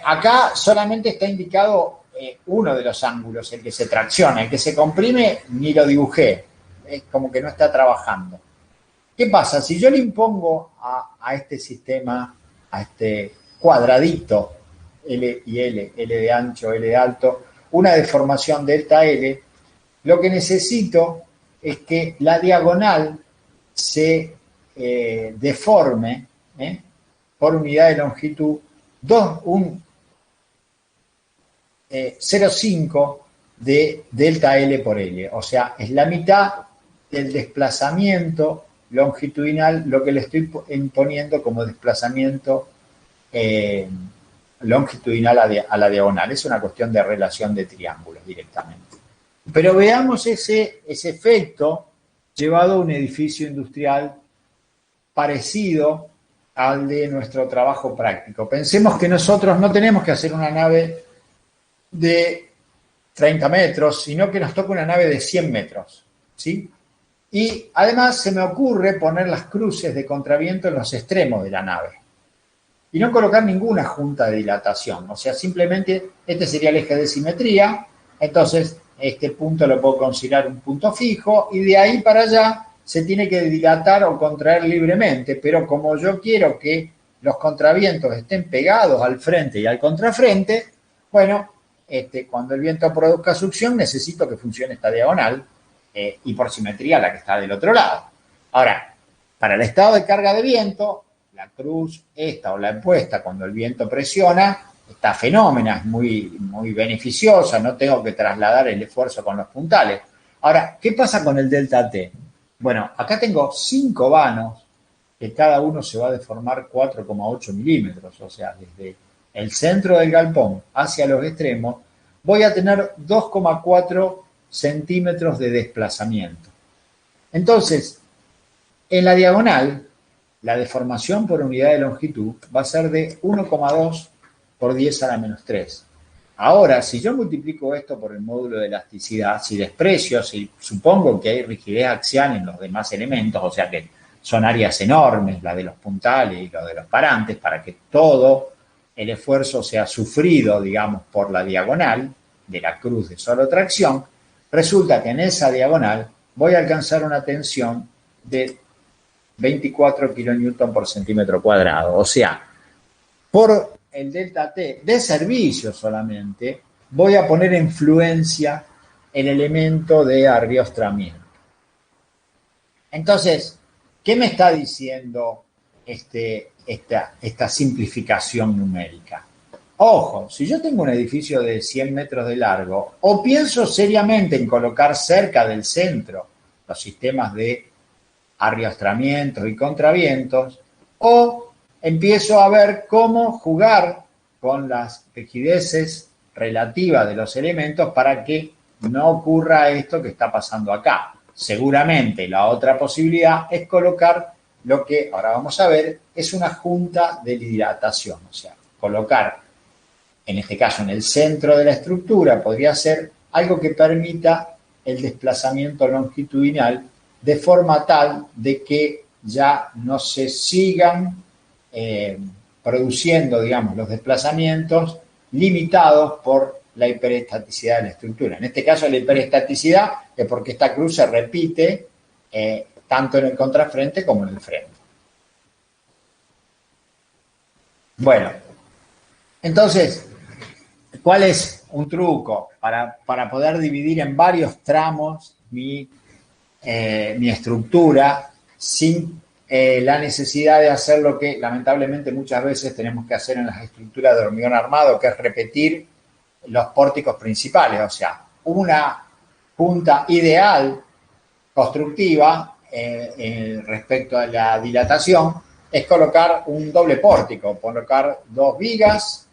Acá solamente está indicado uno de los ángulos, el que se tracciona. El que se comprime ni lo dibujé. Es como que no está trabajando. ¿Qué pasa? Si yo le impongo a este sistema, a este cuadradito, L y L, L de ancho, L de alto, una deformación delta L, lo que necesito es que la diagonal se deforme por unidad de longitud 0,5 de delta L por L. O sea, es la mitad del desplazamiento longitudinal, lo que le estoy imponiendo como desplazamiento longitudinal a la diagonal. Es una cuestión de relación de triángulos directamente. Pero veamos ese efecto llevado a un edificio industrial parecido al de nuestro trabajo práctico. Pensemos que nosotros no tenemos que hacer una nave de 30 metros, sino que nos toca una nave de 100 metros, ¿sí? Y además se me ocurre poner las cruces de contraviento en los extremos de la nave y no colocar ninguna junta de dilatación. O sea, simplemente este sería el eje de simetría, entonces este punto lo puedo considerar un punto fijo y de ahí para allá se tiene que dilatar o contraer libremente, pero como yo quiero que los contravientos estén pegados al frente y al contrafrente, bueno, cuando el viento produzca succión necesito que funcione esta diagonal y por simetría la que está del otro lado. Ahora, para el estado de carga de viento, la cruz esta o la impuesta cuando el viento presiona, está fenómena, es muy, muy beneficiosa, no tengo que trasladar el esfuerzo con los puntales. Ahora, ¿qué pasa con el delta T? Bueno, acá tengo 5 vanos que cada uno se va a deformar 4,8 milímetros, o sea, desde el centro del galpón hacia los extremos, voy a tener 2,4 centímetros de desplazamiento. Entonces, en la diagonal, la deformación por unidad de longitud va a ser de 1,2 por 10 a la menos 3. Ahora, si yo multiplico esto por el módulo de elasticidad, si desprecio, si supongo que hay rigidez axial en los demás elementos, o sea que son áreas enormes, la de los puntales y la de los parantes, para que todo el esfuerzo sea sufrido, digamos, por la diagonal de la cruz de solo tracción, resulta que en esa diagonal voy a alcanzar una tensión de 24 kilonewton por centímetro cuadrado. O sea, por el delta T de servicio solamente, voy a poner en fluencia el elemento de arriostramiento. Entonces, ¿qué me está diciendo esta simplificación numérica? Ojo, si yo tengo un edificio de 100 metros de largo, o pienso seriamente en colocar cerca del centro los sistemas de arriostramientos y contravientos, o empiezo a ver cómo jugar con las rigideces relativas de los elementos para que no ocurra esto que está pasando acá. Seguramente la otra posibilidad es colocar lo que ahora vamos a ver es una junta de dilatación, o sea, colocar, en este caso en el centro de la estructura, podría ser algo que permita el desplazamiento longitudinal de forma tal de que ya no se sigan produciendo, digamos, los desplazamientos limitados por la hiperestaticidad de la estructura. En este caso, la hiperestaticidad es porque esta cruz se repite tanto en el contrafrente como en el frente. Bueno, entonces, ¿cuál es un truco para poder dividir en varios tramos mi estructura sin la necesidad de hacer lo que lamentablemente muchas veces tenemos que hacer en las estructuras de hormigón armado, que es repetir los pórticos principales? O sea, una punta ideal constructiva respecto a la dilatación es colocar un doble pórtico, colocar 2 vigas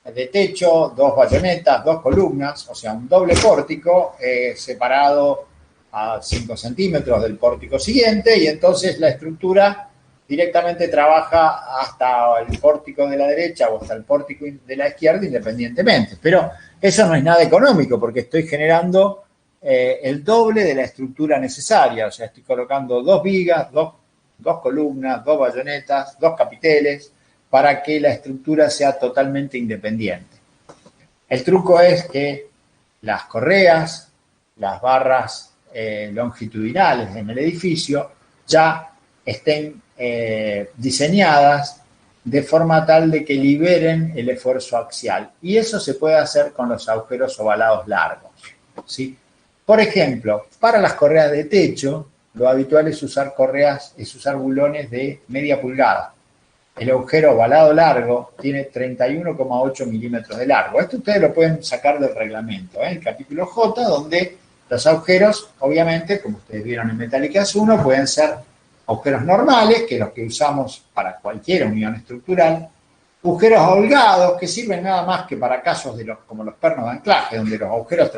de techo, 2 bayonetas, 2 columnas, o sea, un doble pórtico separado a 5 centímetros del pórtico siguiente, y entonces la estructura directamente trabaja hasta el pórtico de la derecha o hasta el pórtico de la izquierda independientemente. Pero eso no es nada económico porque estoy generando el doble de la estructura necesaria, o sea, estoy colocando 2 vigas, 2 columnas, 2 bayonetas, 2 capiteles, para que la estructura sea totalmente independiente. El truco es que las correas, las barras longitudinales en el edificio ya estén diseñadas de forma tal de que liberen el esfuerzo axial. Y eso se puede hacer con los agujeros ovalados largos, ¿sí? Por ejemplo, para las correas de techo, lo habitual es usar bulones de media pulgada. El agujero ovalado largo tiene 31,8 milímetros de largo. Esto ustedes lo pueden sacar del reglamento, el capítulo J, donde los agujeros, obviamente, como ustedes vieron en Metálicas 1, pueden ser agujeros normales, que los que usamos para cualquier unión estructural, agujeros holgados, que sirven nada más que para casos como los pernos de anclaje, donde los agujeros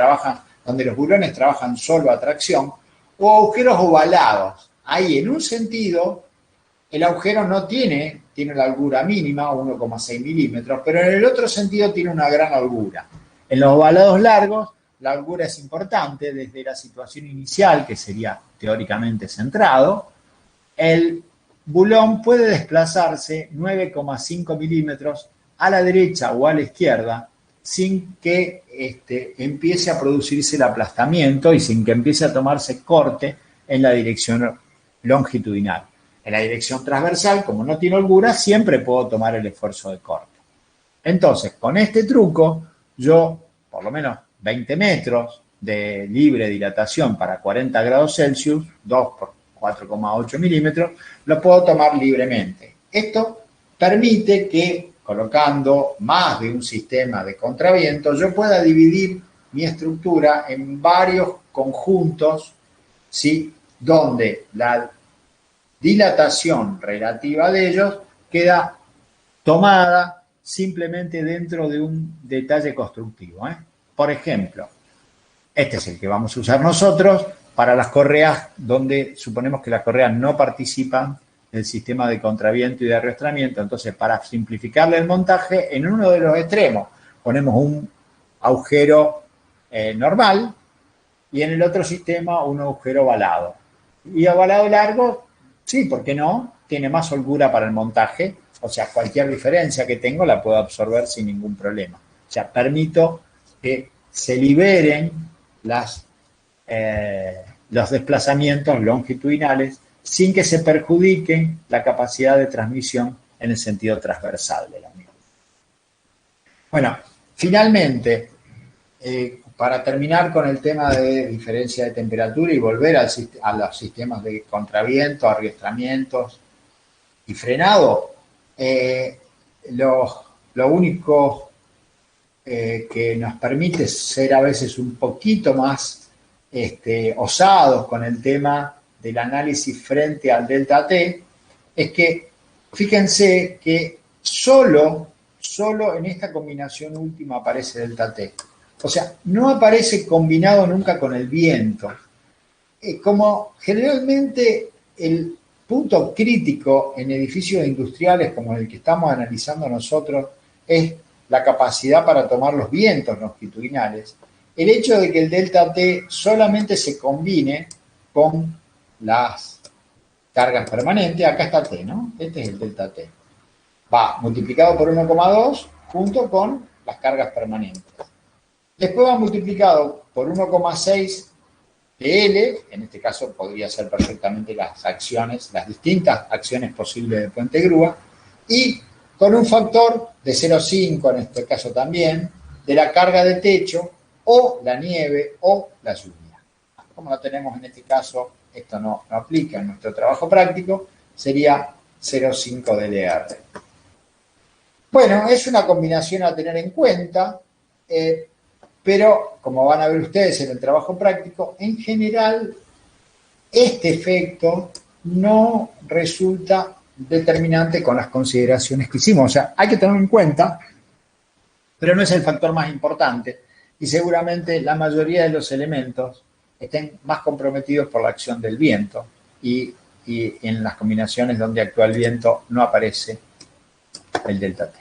donde los bulones trabajan solo a tracción, o agujeros ovalados. Ahí, en un sentido, el agujero no tiene la holgura mínima, 1,6 milímetros, pero en el otro sentido tiene una gran holgura. En los ovalados largos, la holgura es importante desde la situación inicial, que sería teóricamente centrado. El bulón puede desplazarse 9,5 milímetros a la derecha o a la izquierda sin que empiece a producirse el aplastamiento y sin que empiece a tomarse corte en la dirección longitudinal. En la dirección transversal, como no tiene holgura, siempre puedo tomar el esfuerzo de corte. Entonces, con este truco, yo, por lo menos 20 metros de libre dilatación para 40 grados Celsius, 2 por 4,8 milímetros, lo puedo tomar libremente. Esto permite que, colocando más de un sistema de contraviento, yo pueda dividir mi estructura en varios conjuntos, ¿sí?, donde la dilatación relativa de ellos queda tomada simplemente dentro de un detalle constructivo. Por ejemplo, este es el que vamos a usar nosotros para las correas donde suponemos que las correas no participan del sistema de contraviento y de arrastramiento. Entonces, para simplificarle el montaje, en uno de los extremos ponemos un agujero normal y en el otro sistema un agujero ovalado. Y ovalado largo, sí, ¿por qué no? Tiene más holgura para el montaje, o sea, cualquier diferencia que tengo la puedo absorber sin ningún problema. O sea, permito que se liberen los desplazamientos longitudinales sin que se perjudique la capacidad de transmisión en el sentido transversal de la unión. Bueno, finalmente, para terminar con el tema de diferencia de temperatura y volver a los sistemas de contraviento, arriostramientos y frenado, lo único que nos permite ser a veces un poquito más osados con el tema del análisis frente al delta T es que, fíjense que solo en esta combinación última aparece delta T. O sea, no aparece combinado nunca con el viento. Como generalmente el punto crítico en edificios industriales como el que estamos analizando nosotros es la capacidad para tomar los vientos longitudinales, el hecho de que el delta T solamente se combine con las cargas permanentes, acá está T, ¿no? Este es el delta T. Va multiplicado por 1,2 junto con las cargas permanentes. Después va multiplicado por 1,6 TL, en este caso podría ser perfectamente las distintas acciones posibles de puente grúa, y con un factor de 0,5 en este caso también, de la carga de techo o la nieve o la lluvia. Como no tenemos en este caso, esto no aplica en nuestro trabajo práctico, sería 0,5 DLR. Bueno, es una combinación a tener en cuenta, pero como van a ver ustedes en el trabajo práctico, en general este efecto no resulta determinante con las consideraciones que hicimos. O sea, hay que tenerlo en cuenta, pero no es el factor más importante y seguramente la mayoría de los elementos estén más comprometidos por la acción del viento y en las combinaciones donde actúa el viento no aparece el delta T.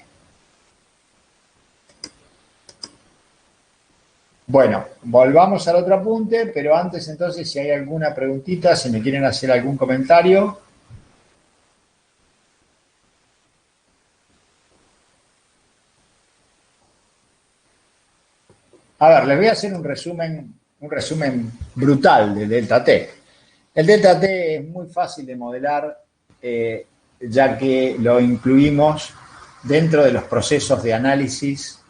Bueno, volvamos al otro apunte, pero antes entonces si hay alguna preguntita, si me quieren hacer algún comentario. A ver, les voy a hacer un resumen brutal del delta T. El delta T es muy fácil de modelar, ya que lo incluimos dentro de los procesos de análisis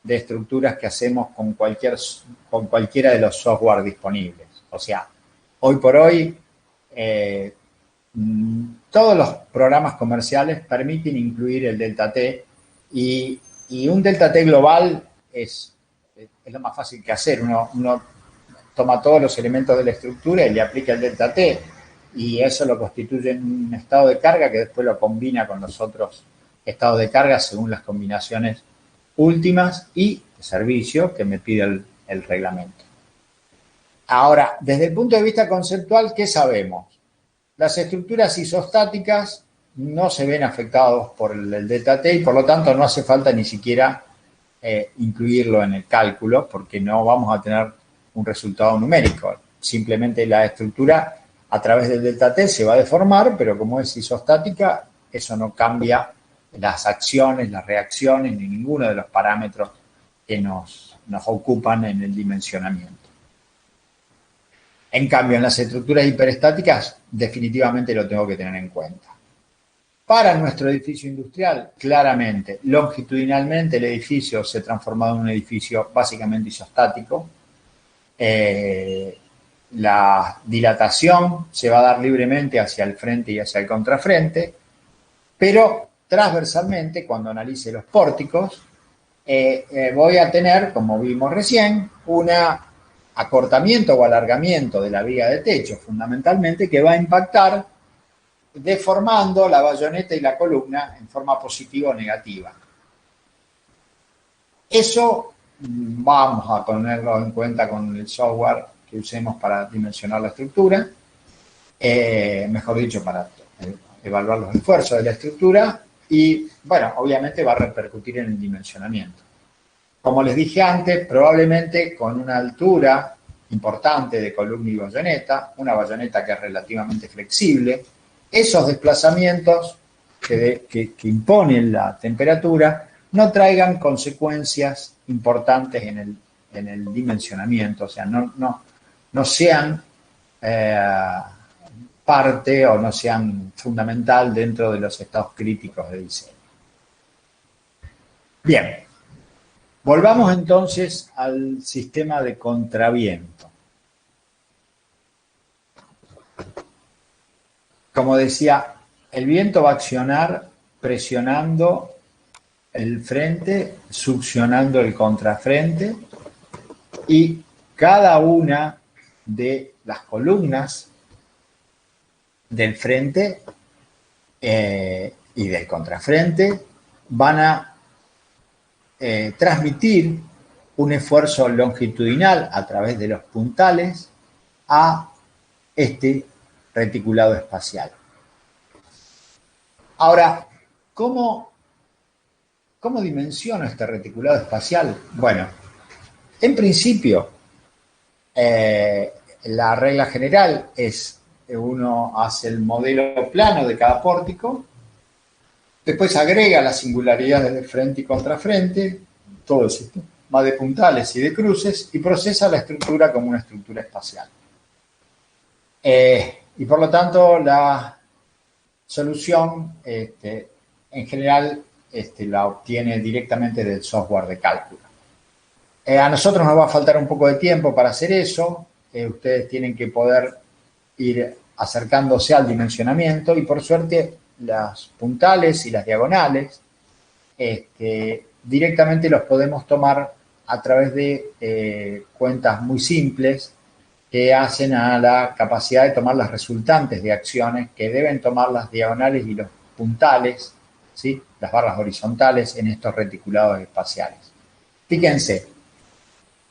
de estructuras que hacemos con cualquiera de los software disponibles. O sea, hoy por hoy, todos los programas comerciales permiten incluir el delta T y un delta T global es lo más fácil que hacer. Uno toma todos los elementos de la estructura y le aplica el delta T y eso lo constituye en un estado de carga que después lo combina con los otros estados de carga según las combinaciones últimas y de servicio que me pide el reglamento. Ahora, desde el punto de vista conceptual, ¿qué sabemos? Las estructuras isostáticas no se ven afectados por el delta T y por lo tanto no hace falta ni siquiera incluirlo en el cálculo porque no vamos a tener un resultado numérico. Simplemente la estructura a través del delta T se va a deformar, pero como es isostática, eso no cambia las acciones, las reacciones, ni ninguno de los parámetros que nos ocupan en el dimensionamiento. En cambio, en las estructuras hiperestáticas, definitivamente lo tengo que tener en cuenta. Para nuestro edificio industrial, claramente, longitudinalmente el edificio se ha transformado en un edificio básicamente isostático. La dilatación se va a dar libremente hacia el frente y hacia el contrafrente, pero transversalmente, cuando analice los pórticos, voy a tener, como vimos recién, un acortamiento o alargamiento de la viga de techo, fundamentalmente, que va a impactar deformando la bayoneta y la columna en forma positiva o negativa. Eso vamos a ponerlo en cuenta con el software que usemos para dimensionar la estructura, mejor dicho, para evaluar los esfuerzos de la estructura y, bueno, obviamente va a repercutir en el dimensionamiento. Como les dije antes, probablemente con una altura importante de columna y bayoneta, una bayoneta que es relativamente flexible, esos desplazamientos que imponen la temperatura no traigan consecuencias importantes en el dimensionamiento, o sea, no sean parte o no sean fundamental dentro de los estados críticos de diseño. Bien, volvamos entonces al sistema de contraviento. Como decía, el viento va a accionar presionando el frente, succionando el contrafrente y cada una de las columnas del frente y del contrafrente van a transmitir un esfuerzo longitudinal a través de los puntales a este reticulado espacial. Ahora, ¿cómo dimensiono este reticulado espacial? Bueno, en principio, la regla general es que uno hace el modelo plano de cada pórtico, después agrega las singularidades de frente y contrafrente, todo el sistema de puntales y de cruces, y procesa la estructura como una estructura espacial. Y por lo tanto, la solución en general la obtiene directamente del software de cálculo. A nosotros nos va a faltar un poco de tiempo para hacer eso. Ustedes tienen que poder ir acercándose al dimensionamiento y por suerte los puntales y las diagonales directamente los podemos tomar a través de cuentas muy simples que hacen a la capacidad de tomar las resultantes de acciones que deben tomar las diagonales y los puntales, ¿sí? Las barras horizontales en estos reticulados espaciales. Fíjense,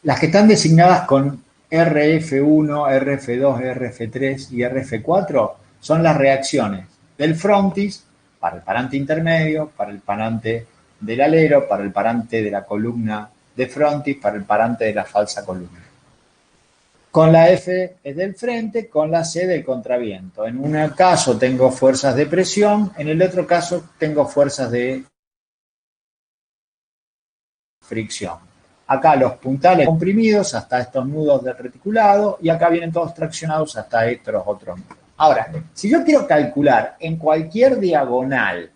las que están designadas con RF1, RF2, RF3 y RF4 son las reacciones del frontis para el parante intermedio, para el parante del alero, para el parante de la columna de frontis, para el parante de la falsa columna. Con la F es del frente, con la C del contraviento. En un caso tengo fuerzas de presión, en el otro caso tengo fuerzas de fricción. Acá los puntales comprimidos hasta estos nudos del reticulado y acá vienen todos traccionados hasta estos otros nudos. Ahora, si yo quiero calcular en cualquier diagonal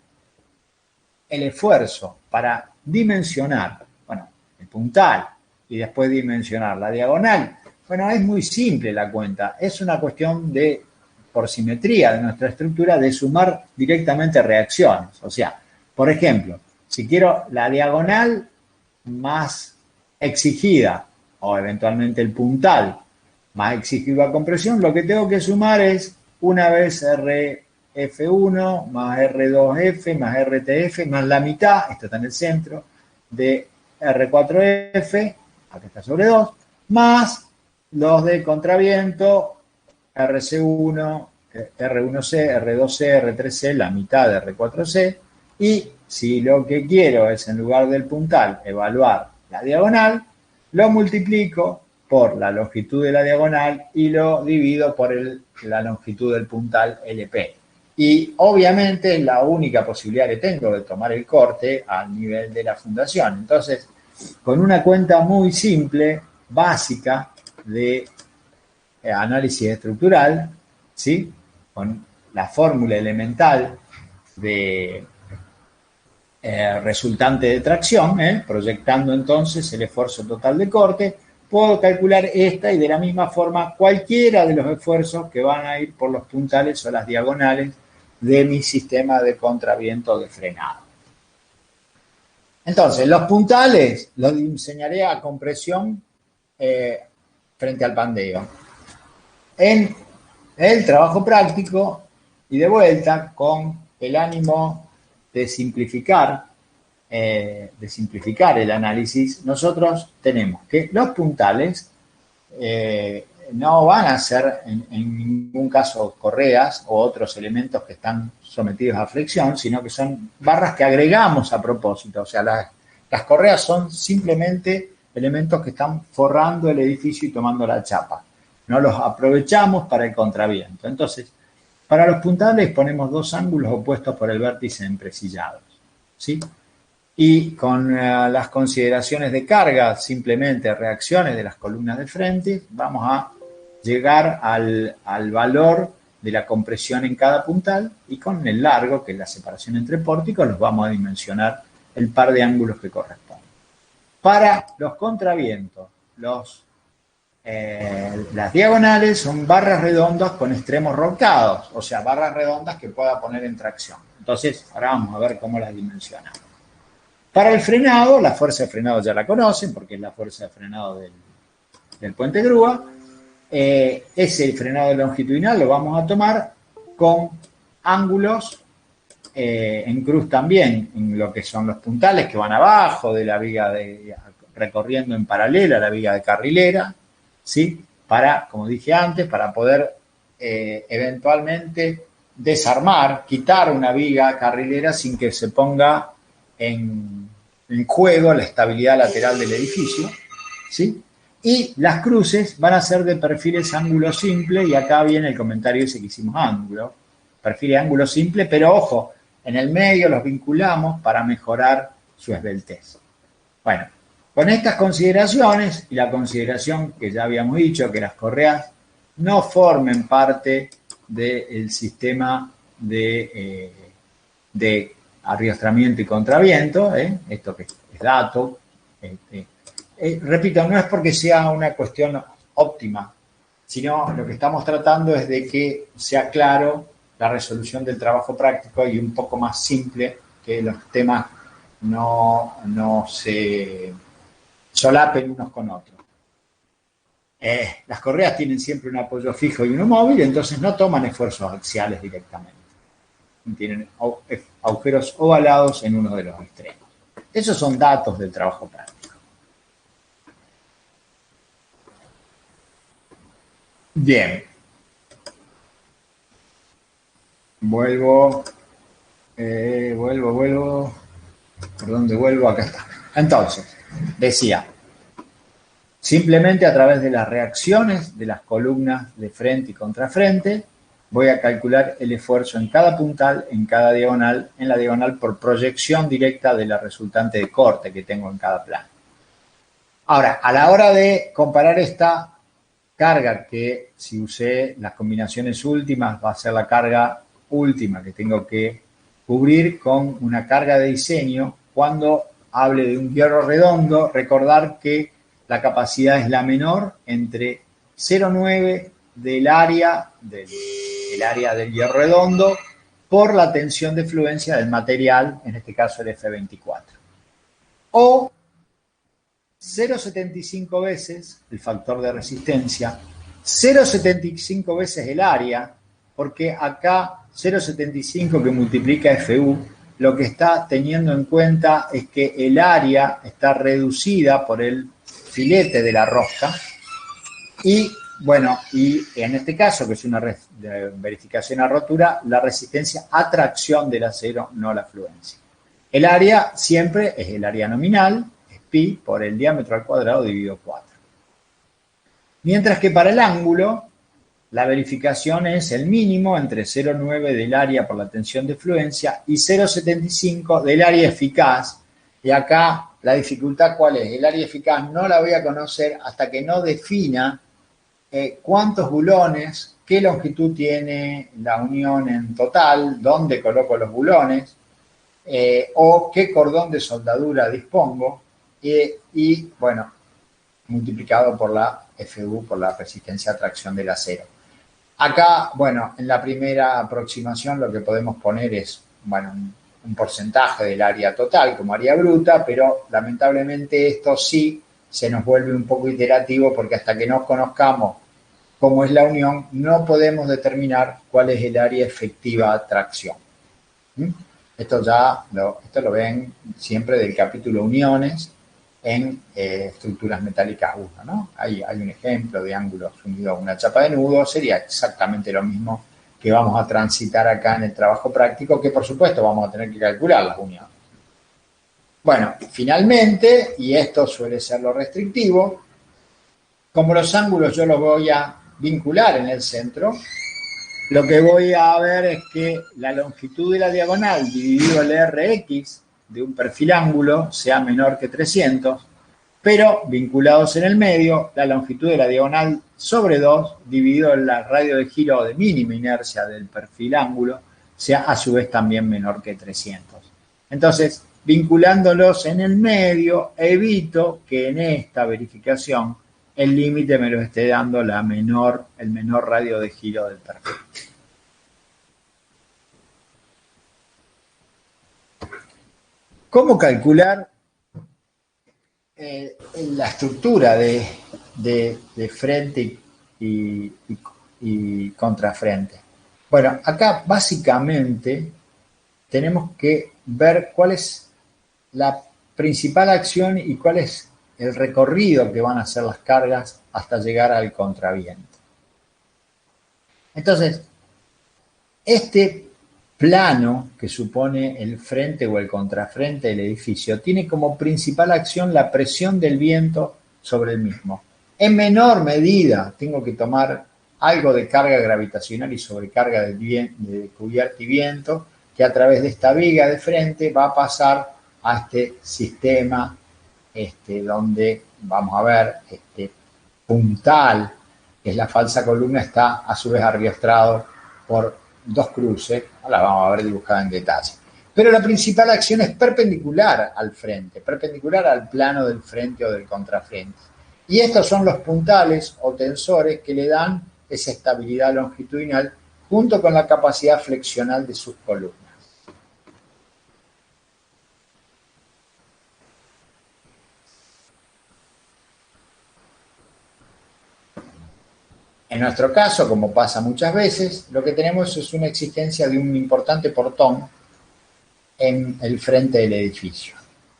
el esfuerzo para dimensionar, bueno, el puntal y después dimensionar la diagonal, bueno, es muy simple la cuenta. Es una cuestión de, por simetría de nuestra estructura, de sumar directamente reacciones. O sea, por ejemplo, si quiero la diagonal más exigida o eventualmente el puntal más exigido a compresión, lo que tengo que sumar es una vez RF1 más R2F más RTF más la mitad, esto está en el centro, de R4F, acá está sobre 2, más los de contraviento, RC1, R1C, R2C, R3C, la mitad de R4C, y si lo que quiero es en lugar del puntal evaluar la diagonal, lo multiplico por la longitud de la diagonal y lo divido por la longitud del puntal LP. Y obviamente es la única posibilidad que tengo de tomar el corte al nivel de la fundación. Entonces, con una cuenta muy simple, básica, de análisis estructural, ¿sí? Con la fórmula elemental de resultante de tracción, proyectando entonces el esfuerzo total de corte, puedo calcular esta y de la misma forma cualquiera de los esfuerzos que van a ir por los puntales o las diagonales de mi sistema de contraviento de frenado. Entonces, los puntales los diseñaré a compresión frente al pandeo. En el trabajo práctico y de vuelta con el ánimo de simplificar el análisis, nosotros tenemos que los puntales no van a ser en ningún caso correas o otros elementos que están sometidos a flexión, sino que son barras que agregamos a propósito. O sea, las correas son simplemente elementos que están forrando el edificio y tomando la chapa. No los aprovechamos para el contraviento. Entonces, para los puntales ponemos dos ángulos opuestos por el vértice empresillados, ¿sí? Y con las consideraciones de carga, simplemente reacciones de las columnas de frente, vamos a llegar al valor de la compresión en cada puntal y con el largo, que es la separación entre pórticos, los vamos a dimensionar el par de ángulos que corresponden. Para los contravientos, las diagonales son barras redondas con extremos rocados, o sea, barras redondas que pueda poner en tracción. Entonces, ahora vamos a ver cómo las dimensionamos. Para el frenado, la fuerza de frenado ya la conocen, porque es la fuerza de frenado del puente grúa. Ese frenado longitudinal lo vamos a tomar con ángulos en cruz también, en lo que son los puntales que van abajo de la viga, recorriendo en paralela a la viga de carrilera, ¿sí? Para, como dije antes, para poder eventualmente desarmar, quitar una viga carrilera sin que se ponga en juego la estabilidad lateral del edificio, ¿sí? Y las cruces van a ser de perfiles ángulo simple, y acá viene el comentario ese que hicimos ángulo, perfil de ángulo simple, pero ojo, en el medio los vinculamos para mejorar su esbeltez. Bueno, con estas consideraciones y la consideración que ya habíamos dicho, que las correas no formen parte del sistema de arriostramiento y contraviento, esto que es dato, repito, no es porque sea una cuestión óptima, sino lo que estamos tratando es de que sea claro la resolución del trabajo práctico y un poco más simple, que los temas no se solapen unos con otros. Las correas tienen siempre un apoyo fijo y uno móvil, entonces no toman esfuerzos axiales directamente. Tienen agujeros ovalados en uno de los extremos. Esos son datos del trabajo práctico. Bien. Vuelvo. ¿Por dónde vuelvo? Acá está. Entonces, decía, simplemente a través de las reacciones de las columnas de frente y contrafrente, voy a calcular el esfuerzo en cada puntal, en cada diagonal, en la diagonal por proyección directa de la resultante de corte que tengo en cada plano. Ahora, a la hora de comparar esta carga, que si usé las combinaciones últimas va a ser la carga última que tengo que cubrir con una carga de diseño, cuando hable de un hierro redondo, recordar que la capacidad es la menor entre 0,9 del área del hierro redondo por la tensión de fluencia del material, en este caso el F24. O 0,75 veces el factor de resistencia, 0,75 veces el área, porque acá 0,75 que multiplica FU, lo que está teniendo en cuenta es que el área está reducida por el filete de la rosca, y bueno, y en este caso, que es una verificación a rotura, la resistencia a tracción del acero, no la fluencia. El área siempre es el área nominal, es pi por el diámetro al cuadrado dividido 4. Mientras que para el ángulo, la verificación es el mínimo entre 0,9 del área por la tensión de fluencia y 0,75 del área eficaz. Y acá la dificultad, ¿cuál es? El área eficaz no la voy a conocer hasta que no defina cuántos bulones, qué longitud tiene la unión en total, dónde coloco los bulones, o qué cordón de soldadura dispongo, y bueno, multiplicado por la FU, por la resistencia a tracción del acero. Acá, bueno, en la primera aproximación lo que podemos poner es, bueno, un porcentaje del área total como área bruta, pero lamentablemente esto sí se nos vuelve un poco iterativo, porque hasta que no conozcamos cómo es la unión, no podemos determinar cuál es el área efectiva a tracción. Esto lo ven siempre del capítulo uniones en estructuras metálicas 1, ¿no? Hay un ejemplo de ángulos unidos a una chapa de nudo, sería exactamente lo mismo que vamos a transitar acá en el trabajo práctico, que por supuesto vamos a tener que calcular las uniones. Bueno, finalmente, y esto suele ser lo restrictivo, como los ángulos yo los voy a vincular en el centro, lo que voy a ver es que la longitud de la diagonal dividido el RX de un perfil ángulo sea menor que 300, pero vinculados en el medio, la longitud de la diagonal sobre 2 dividido el radio de giro de mínima inercia del perfil ángulo sea a su vez también menor que 300. Entonces, vinculándolos en el medio, evito que en esta verificación el límite me lo esté dando el menor radio de giro del perfil. ¿Cómo calcular la estructura de frente y contrafrente? Bueno, acá básicamente tenemos que ver cuál es la principal acción y cuál es el recorrido que van a hacer las cargas hasta llegar al contraviento. Entonces, este plano que supone el frente o el contrafrente del edificio tiene como principal acción la presión del viento sobre el mismo. En menor medida tengo que tomar algo de carga gravitacional y sobrecarga de cubierta y viento que a través de esta viga de frente va a pasar a este sistema donde vamos a ver puntal, que es la falsa columna, está a su vez arriostrado por dos cruces, ahora vamos a ver dibujada en detalle. Pero la principal acción es perpendicular al frente, perpendicular al plano del frente o del contrafrente. Y estos son los puntales o tensores que le dan esa estabilidad longitudinal junto con la capacidad flexional de sus columnas. En nuestro caso, como pasa muchas veces, lo que tenemos es una existencia de un importante portón en el frente del edificio.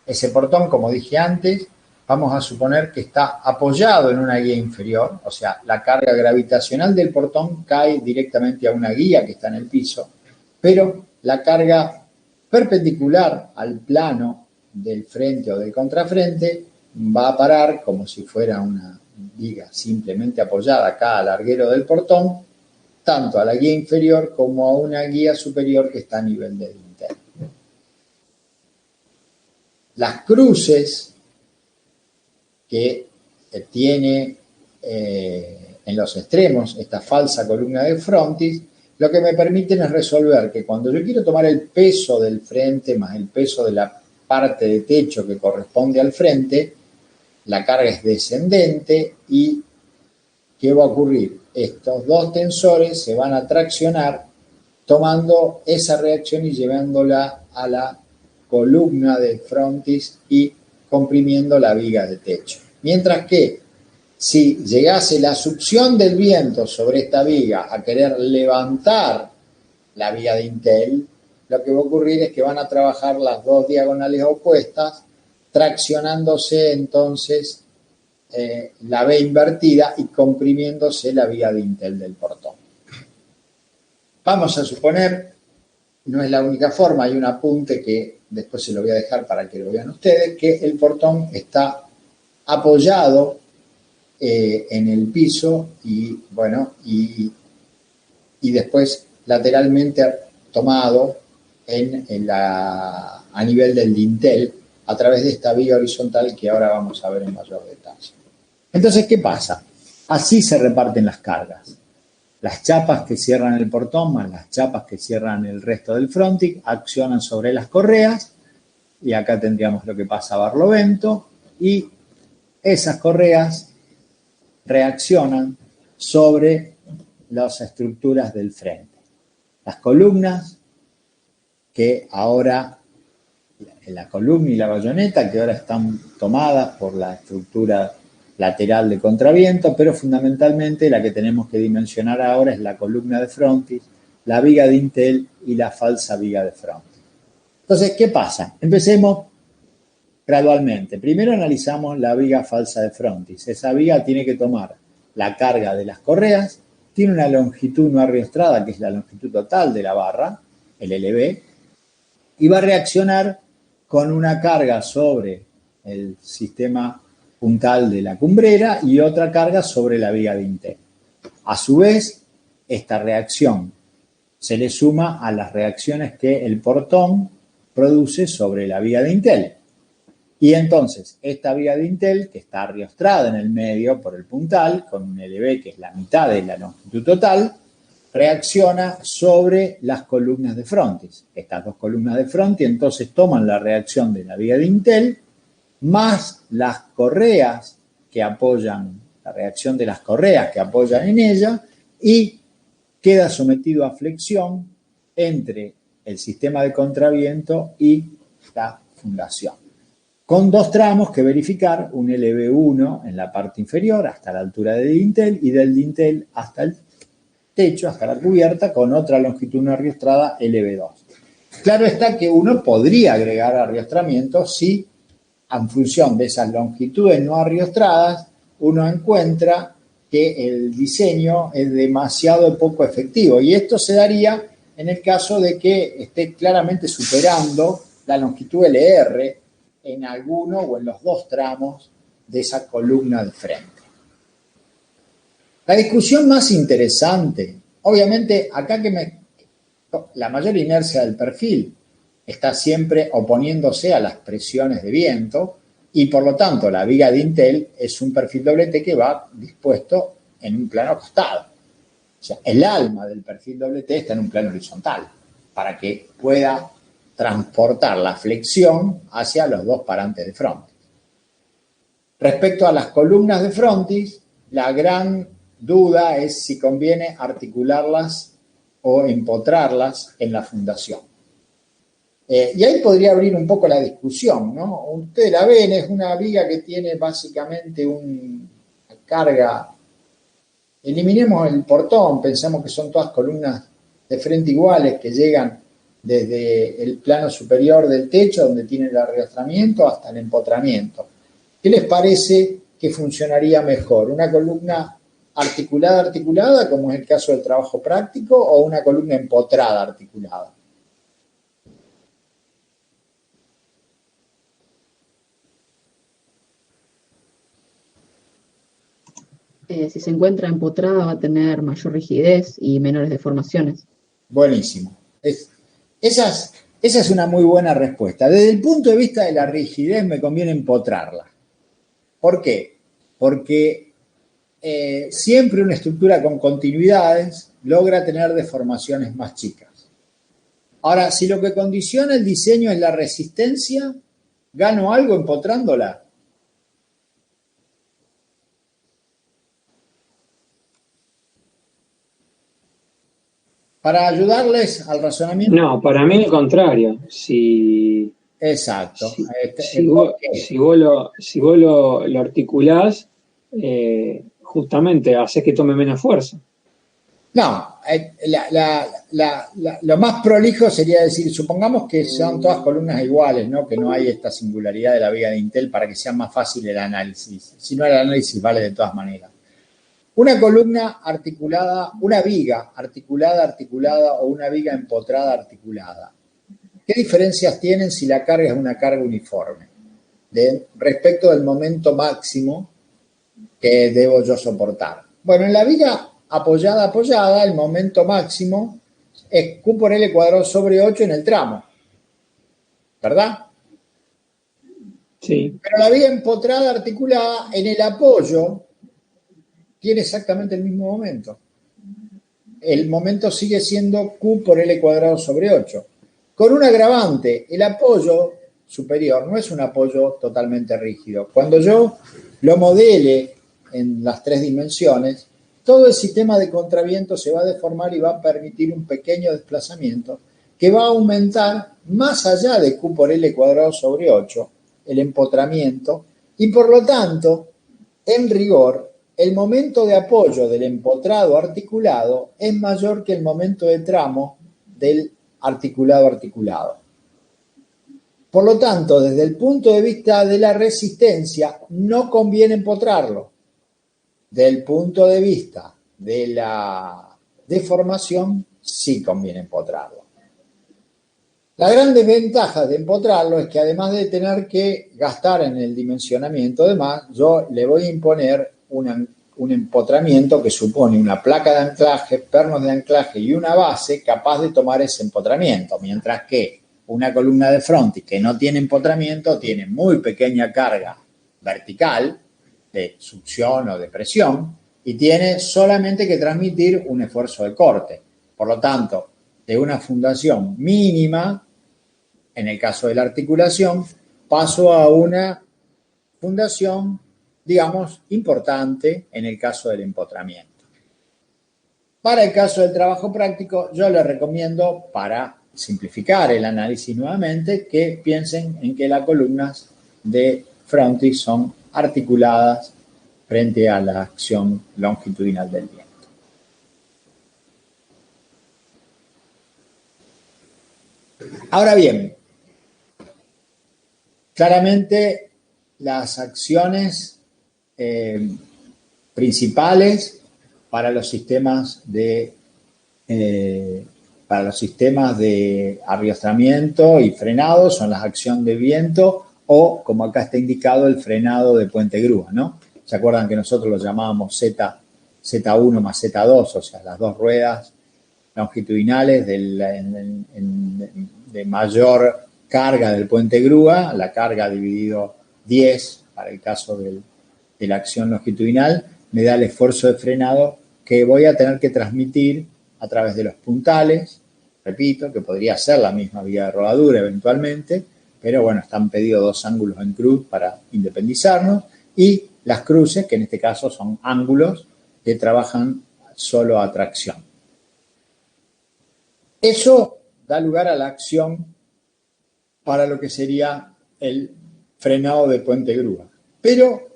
Ese portón, como dije antes, vamos a suponer que está apoyado en una guía inferior, o sea, la carga gravitacional del portón cae directamente a una guía que está en el piso, pero la carga perpendicular al plano del frente o del contrafrente va a parar como si fuera una viga simplemente apoyada acá al larguero del portón, tanto a la guía inferior como a una guía superior que está a nivel del dintel. Las cruces que tiene en los extremos esta falsa columna de frontis, lo que me permiten es resolver que cuando yo quiero tomar el peso del frente más el peso de la parte de techo que corresponde al frente, la carga es descendente y ¿qué va a ocurrir? Estos dos tensores se van a traccionar tomando esa reacción y llevándola a la columna del frontis y comprimiendo la viga de techo. Mientras que si llegase la succión del viento sobre esta viga a querer levantar la viga de dintel, lo que va a ocurrir es que van a trabajar las dos diagonales opuestas, traccionándose entonces la V invertida y comprimiéndose la viga de dintel del portón. Vamos a suponer, no es la única forma, hay un apunte que después se lo voy a dejar para que lo vean ustedes, que el portón está apoyado en el piso y bueno, y después lateralmente tomado a nivel del dintel a través de esta viga horizontal que ahora vamos a ver en mayor detalle. Entonces, ¿qué pasa? Así se reparten las cargas. Las chapas que cierran el portón más las chapas que cierran el resto del frontis accionan sobre las correas y acá tendríamos lo que pasa a Barlovento y esas correas reaccionan sobre las estructuras del frente. Las columnas que ahora, la columna y la bayoneta que ahora están tomadas por la estructura lateral de contraviento, pero fundamentalmente la que tenemos que dimensionar ahora es la columna de frontis, la viga de dintel y la falsa viga de frontis. Entonces, ¿qué pasa? Empecemos gradualmente. Primero analizamos la viga falsa de frontis. Esa viga tiene que tomar la carga de las correas, tiene una longitud no arriostrada, que es la longitud total de la barra, el LB, y va a reaccionar con una carga sobre el sistema puntal de la cumbrera y otra carga sobre la viga de dintel. A su vez, esta reacción se le suma a las reacciones que el portón produce sobre la viga de dintel. Y entonces, esta viga de dintel, que está arriostrada en el medio por el puntal, con un LB que es la mitad de la longitud total, reacciona sobre las columnas de frontis. Estas dos columnas de frontis entonces toman la reacción de la viga de dintel más las correas que apoyan, la reacción de las correas que apoyan en ella y queda sometido a flexión entre el sistema de contraviento y la fundación. Con dos tramos que verificar, un LB1 en la parte inferior hasta la altura del dintel y del dintel hasta el techo, hasta la cubierta, con otra longitud no arriostrada LB2. Claro está que uno podría agregar arriostramiento si, en función de esas longitudes no arriostradas, uno encuentra que el diseño es demasiado poco efectivo. Y esto se daría en el caso de que esté claramente superando la longitud LR en alguno o en los dos tramos de esa columna de frente. La discusión más interesante, obviamente acá la mayor inercia del perfil está siempre oponiéndose a las presiones de viento y por lo tanto la viga dintel es un perfil doble T que va dispuesto en un plano acostado. O sea, el alma del perfil doble T está en un plano horizontal para que pueda transportar la flexión hacia los dos parantes de frontis. Respecto a las columnas de frontis, la gran duda es si conviene articularlas o empotrarlas en la fundación. Y ahí podría abrir un poco la discusión, ¿no? Ustedes la ven, es una viga que tiene básicamente una carga. Eliminemos el portón, pensamos que son todas columnas de frente iguales que llegan desde el plano superior del techo, donde tiene el arriostramiento, hasta el empotramiento. ¿Qué les parece que funcionaría mejor? ¿Una columna articulada, como es el caso del trabajo práctico, o una columna empotrada articulada? Si se encuentra empotrada va a tener mayor rigidez y menores deformaciones. Buenísimo. Esa es una muy buena respuesta. Desde el punto de vista de la rigidez me conviene empotrarla. ¿Por qué? Porque siempre una estructura con continuidades logra tener deformaciones más chicas. Ahora, si lo que condiciona el diseño es la resistencia, ¿gano algo empotrándola? Para ayudarles al razonamiento. No, para mí al contrario. Exacto. Si vos lo articulás, justamente haces que tome menos fuerza. No, lo más prolijo sería decir, supongamos que son todas columnas iguales, ¿no? Que no hay esta singularidad de la viga de Intel para que sea más fácil el análisis. Si no, el análisis vale de todas maneras. Una columna articulada, una viga articulada o una viga empotrada articulada. ¿Qué diferencias tienen si la carga es una carga uniforme? Respecto del momento máximo que debo yo soportar. Bueno, en la viga apoyada, el momento máximo es Q por L cuadrado sobre 8 en el tramo. ¿Verdad? Sí. Pero la viga empotrada articulada en el apoyo tiene exactamente el mismo momento. El momento sigue siendo Q por L cuadrado sobre 8. Con un agravante, el apoyo superior no es un apoyo totalmente rígido. Cuando yo lo modele en las tres dimensiones, todo el sistema de contraviento se va a deformar y va a permitir un pequeño desplazamiento que va a aumentar más allá de Q por L cuadrado sobre 8, el empotramiento, y por lo tanto, en rigor, el momento de apoyo del empotrado articulado es mayor que el momento de tramo del articulado. Por lo tanto, desde el punto de vista de la resistencia, no conviene empotrarlo. Del punto de vista de la deformación, sí conviene empotrarlo. La gran desventaja de empotrarlo es que además de tener que gastar en el dimensionamiento de más, yo le voy a imponer un empotramiento que supone una placa de anclaje, pernos de anclaje y una base capaz de tomar ese empotramiento, mientras que una columna de frontis que no tiene empotramiento tiene muy pequeña carga vertical de succión o de presión y tiene solamente que transmitir un esfuerzo de corte. Por lo tanto, de una fundación mínima, en el caso de la articulación, paso a una fundación, digamos, importante en el caso del empotramiento. Para el caso del trabajo práctico, yo les recomiendo, para simplificar el análisis nuevamente, que piensen en que las columnas de frontis son articuladas frente a la acción longitudinal del viento. Ahora bien, claramente las acciones principales para los sistemas de arriostramiento y frenado son las acciones de viento o, como acá está indicado, el frenado de puente grúa, ¿no? ¿Se acuerdan que nosotros lo llamábamos Z1 más Z2, o sea, las dos ruedas longitudinales de mayor carga del puente grúa, la carga dividido 10 para el caso de la acción longitudinal, me da el esfuerzo de frenado que voy a tener que transmitir a través de los puntales, repito, que podría ser la misma vía de rodadura eventualmente, pero bueno, están pedidos dos ángulos en cruz para independizarnos, y las cruces, que en este caso son ángulos que trabajan solo a tracción. Eso da lugar a la acción para lo que sería el frenado de puente grúa. Pero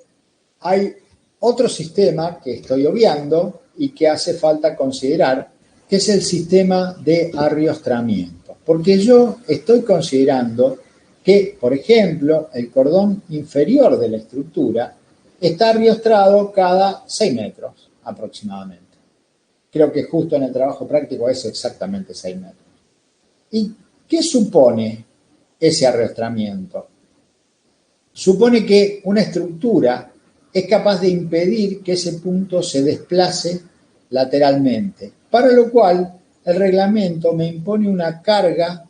hay otro sistema que estoy obviando y que hace falta considerar, que es el sistema de arriostramiento. Porque yo estoy considerando que, por ejemplo, el cordón inferior de la estructura está arriostrado cada 6 metros aproximadamente. Creo que justo en el trabajo práctico es exactamente 6 metros. ¿Y qué supone ese arriostramiento? Supone que una estructura es capaz de impedir que ese punto se desplace lateralmente, para lo cual el reglamento me impone una carga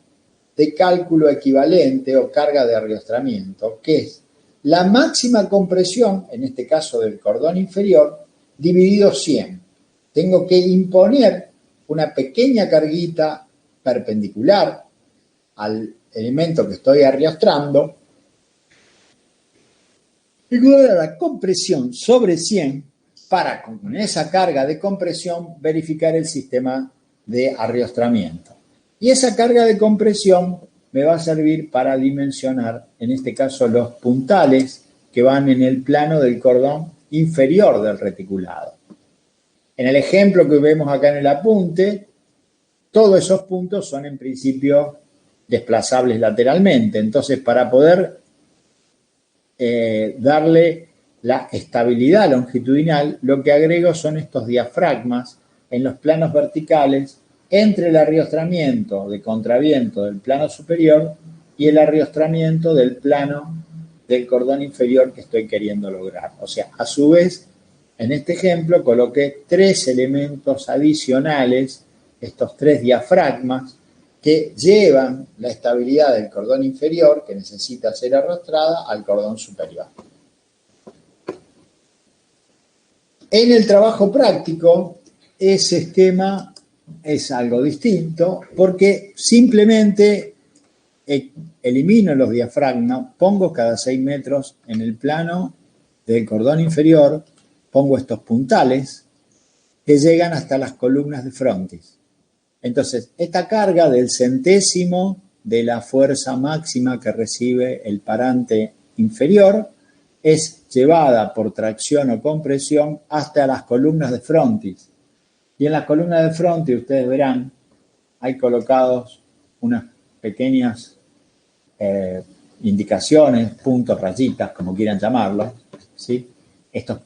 de cálculo equivalente o carga de arriostramiento, que es la máxima compresión, en este caso del cordón inferior, dividido 100. Tengo que imponer una pequeña carguita perpendicular al elemento que estoy arriostrando, igual a la compresión sobre 100 para, con esa carga de compresión, verificar el sistema de arriostramiento. Y esa carga de compresión me va a servir para dimensionar, en este caso, los puntales que van en el plano del cordón inferior del reticulado. En el ejemplo que vemos acá en el apunte, todos esos puntos son en principio desplazables lateralmente. Entonces, para poder darle la estabilidad longitudinal, lo que agrego son estos diafragmas en los planos verticales entre el arriostramiento de contraviento del plano superior y el arriostramiento del plano del cordón inferior que estoy queriendo lograr. O sea, a su vez, en este ejemplo coloqué 3 elementos adicionales, estos 3 diafragmas, que llevan la estabilidad del cordón inferior, que necesita ser arrastrada, al cordón superior. En el trabajo práctico, ese esquema es algo distinto, porque simplemente elimino los diafragmas, pongo cada 6 metros en el plano del cordón inferior, pongo estos puntales que llegan hasta las columnas de frontis. Entonces, esta carga del centésimo de la fuerza máxima que recibe el parante inferior es llevada por tracción o compresión hasta las columnas de frontis. Y en las columnas de frontis, ustedes verán, hay colocados unas pequeñas indicaciones, puntos, rayitas, como quieran llamarlos, ¿sí? Estos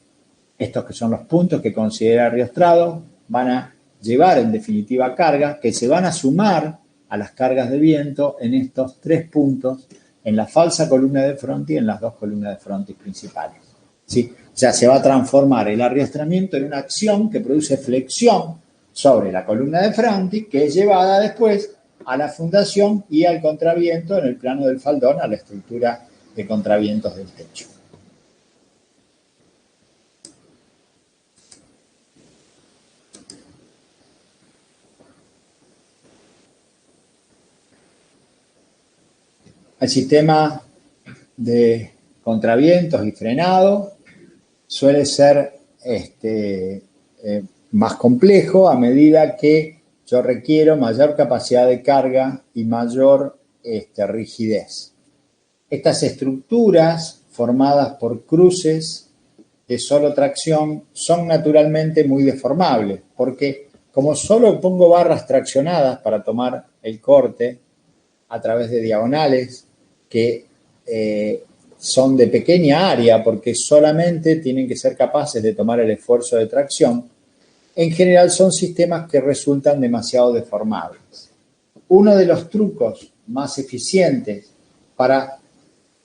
que son los puntos que considera arriostrado van a llevar en definitiva cargas que se van a sumar a las cargas de viento en estos 3 puntos, en la falsa columna de frontis y en las 2 columnas de frontis principales. ¿Sí? O sea, se va a transformar el arriostramiento en una acción que produce flexión sobre la columna de frontis, que es llevada después a la fundación y al contraviento en el plano del faldón, a la estructura de contravientos del techo. El sistema de contravientos y frenado suele ser más complejo a medida que yo requiero mayor capacidad de carga y mayor rigidez. Estas estructuras formadas por cruces de solo tracción son naturalmente muy deformables, porque como solo pongo barras traccionadas para tomar el corte a través de diagonales que son de pequeña área porque solamente tienen que ser capaces de tomar el esfuerzo de tracción, en general son sistemas que resultan demasiado deformables. Uno de los trucos más eficientes para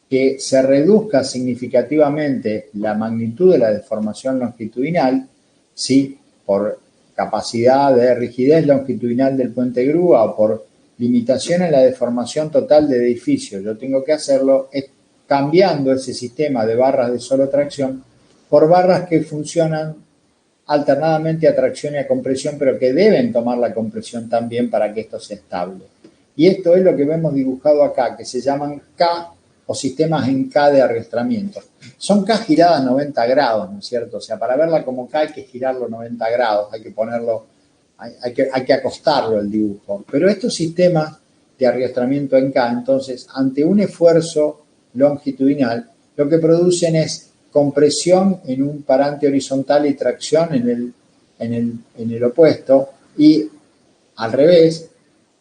que se reduzca significativamente la magnitud de la deformación longitudinal, ¿sí?, por capacidad de rigidez longitudinal del puente grúa o por limitación en la deformación total del edificio, yo tengo que hacerlo es cambiando ese sistema de barras de solo tracción por barras que funcionan alternadamente a tracción y a compresión, pero que deben tomar la compresión también para que esto sea estable. Y esto es lo que vemos dibujado acá, que se llaman K o sistemas en K de arrastramiento. Son K giradas 90 grados, ¿no es cierto? O sea, para verla como K hay que girarlo 90 grados, hay que ponerlo, hay que acostarlo el dibujo. Pero estos sistemas de arrastramiento en K, entonces, ante un esfuerzo longitudinal, lo que producen es compresión en un parante horizontal y tracción en el opuesto, y al revés,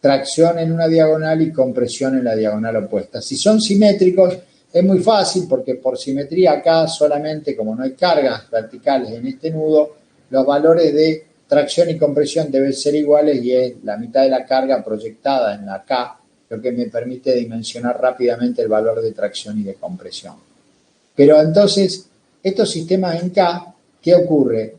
tracción en una diagonal y compresión en la diagonal opuesta. Si son simétricos, es muy fácil porque por simetría acá solamente, como no hay cargas verticales en este nudo, los valores de tracción y compresión deben ser iguales y es la mitad de la carga proyectada en la K, lo que me permite dimensionar rápidamente el valor de tracción y de compresión. Pero entonces, estos sistemas en K, ¿qué ocurre?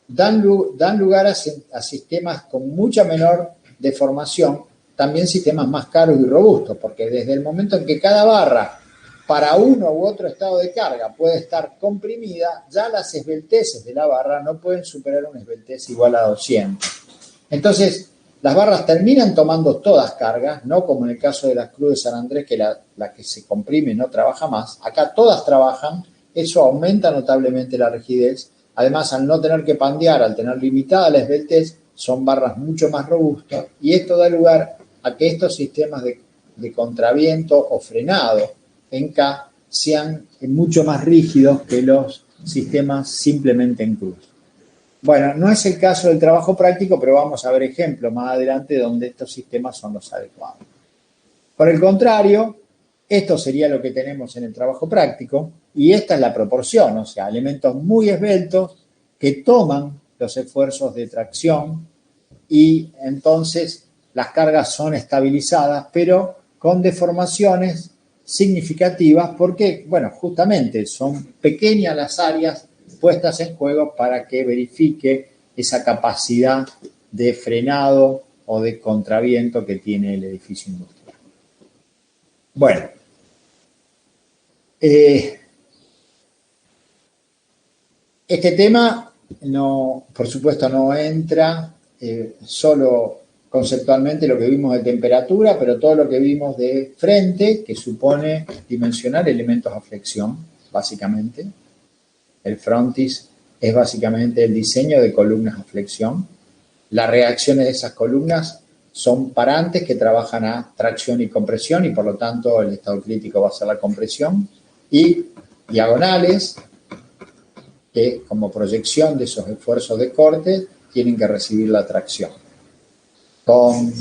Dan lugar a sistemas con mucha menor deformación, también sistemas más caros y robustos, porque desde el momento en que cada barra para uno u otro estado de carga puede estar comprimida, ya las esbelteces de la barra no pueden superar una esbeltez igual a 200. Entonces, las barras terminan tomando todas cargas, no como en el caso de la Cruz de San Andrés, que la que se comprime no trabaja más. Acá todas trabajan, eso aumenta notablemente la rigidez. Además, al no tener que pandear, al tener limitada la esbeltez, son barras mucho más robustas, y esto da lugar a que estos sistemas de contraviento o frenado en K sean mucho más rígidos que los sistemas simplemente en cruz. Bueno, no es el caso del trabajo práctico, pero vamos a ver ejemplos más adelante donde estos sistemas son los adecuados. Por el contrario, esto sería lo que tenemos en el trabajo práctico, y esta es la proporción, o sea, elementos muy esbeltos que toman los esfuerzos de tracción y entonces las cargas son estabilizadas, pero con deformaciones significativas porque, bueno, justamente son pequeñas las áreas puestas en juego para que verifique esa capacidad de frenado o de contraviento que tiene el edificio industrial. Bueno, este tema no, por supuesto, no entra solo conceptualmente lo que vimos de temperatura, pero todo lo que vimos de frente, que supone dimensionar elementos a flexión, básicamente. El frontis es básicamente el diseño de columnas a flexión. Las reacciones de esas columnas son parantes que trabajan a tracción y compresión, y por lo tanto el estado crítico va a ser la compresión, y diagonales que como proyección de esos esfuerzos de corte tienen que recibir la tracción. Con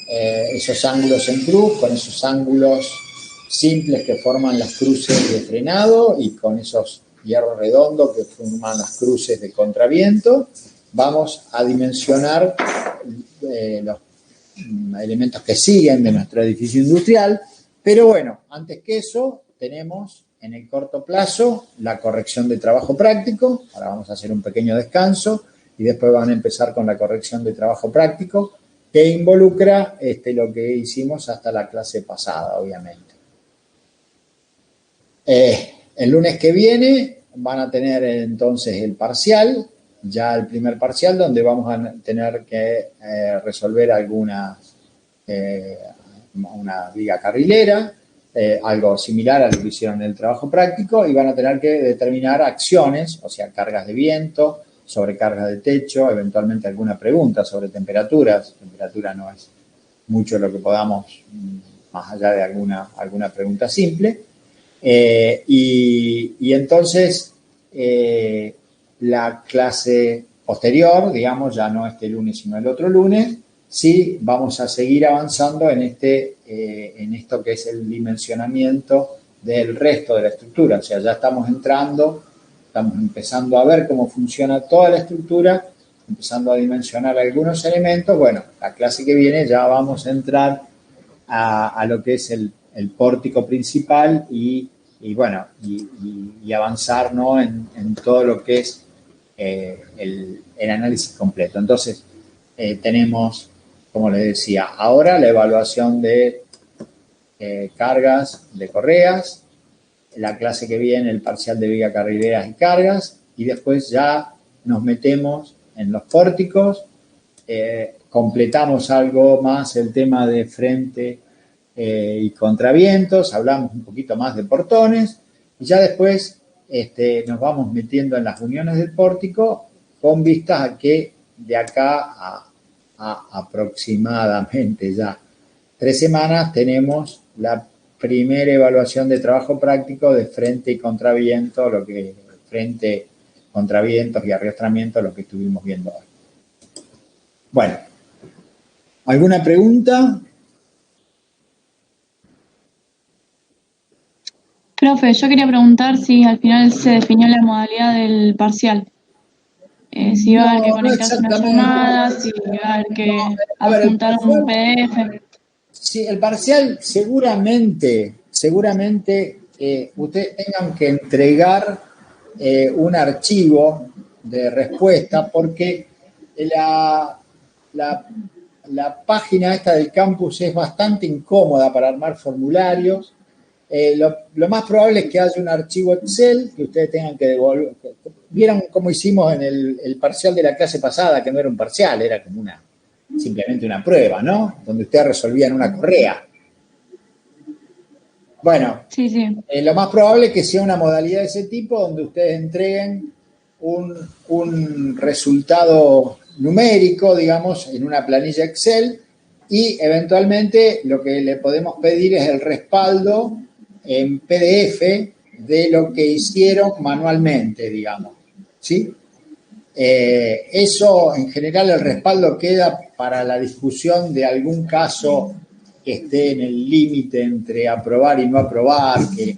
esos ángulos en cruz, con esos ángulos simples que forman las cruces de frenado y con esos hierros redondos que forman las cruces de contraviento, vamos a dimensionar los elementos que siguen de nuestro edificio industrial. Pero bueno, antes que eso, tenemos en el corto plazo la corrección de trabajo práctico. Ahora vamos a hacer un pequeño descanso y después van a empezar con la corrección de trabajo práctico, que involucra lo que hicimos hasta la clase pasada, obviamente. El lunes que viene van a tener entonces el parcial, ya el primer parcial, donde vamos a tener que resolver una viga carrilera, algo similar a lo que hicieron en el trabajo práctico, y van a tener que determinar acciones, o sea, cargas de viento, sobrecarga de techo, eventualmente alguna pregunta sobre temperaturas. Temperatura no es mucho lo que podamos, más allá de alguna pregunta simple. Y entonces la clase posterior, digamos, ya no este lunes sino el otro lunes, sí vamos a seguir avanzando en esto que es el dimensionamiento del resto de la estructura. O sea, ya estamos empezando a ver cómo funciona toda la estructura, empezando a dimensionar algunos elementos. Bueno, la clase que viene ya vamos a entrar a lo que es el pórtico principal y avanzar, ¿no?, en todo lo que es el análisis completo. Entonces, tenemos, como les decía, ahora la evaluación de cargas de correas, la clase que viene el parcial de viga carrileras y cargas, y después ya nos metemos en los pórticos, completamos algo más el tema de frente y contravientos, hablamos un poquito más de portones, y ya después nos vamos metiendo en las uniones del pórtico con vistas a que de acá a aproximadamente ya 3 semanas tenemos la primera evaluación de trabajo práctico de frente y contraviento, frente, contravientos y arrastramiento, lo que estuvimos viendo hoy. Bueno, ¿alguna pregunta? Profe, yo quería preguntar si al final se definió la modalidad del parcial. Si va a haber que conectarse una llamada, si va a haber que adjuntar un PDF. Sí, el parcial seguramente ustedes tengan que entregar un archivo de respuesta, porque la página esta del campus es bastante incómoda para armar formularios. Lo más probable es que haya un archivo Excel que ustedes tengan que devolver. Vieron cómo hicimos en el parcial de la clase pasada, que no era un parcial, era como simplemente una prueba, ¿no? Donde ustedes resolvían una correa. Bueno, sí. Lo más probable es que sea una modalidad de ese tipo, donde ustedes entreguen un resultado numérico, digamos, en una planilla Excel, y eventualmente lo que le podemos pedir es el respaldo en PDF de lo que hicieron manualmente, digamos, ¿sí? Eso, en general, el respaldo queda para la discusión de algún caso que esté en el límite entre aprobar y no aprobar, que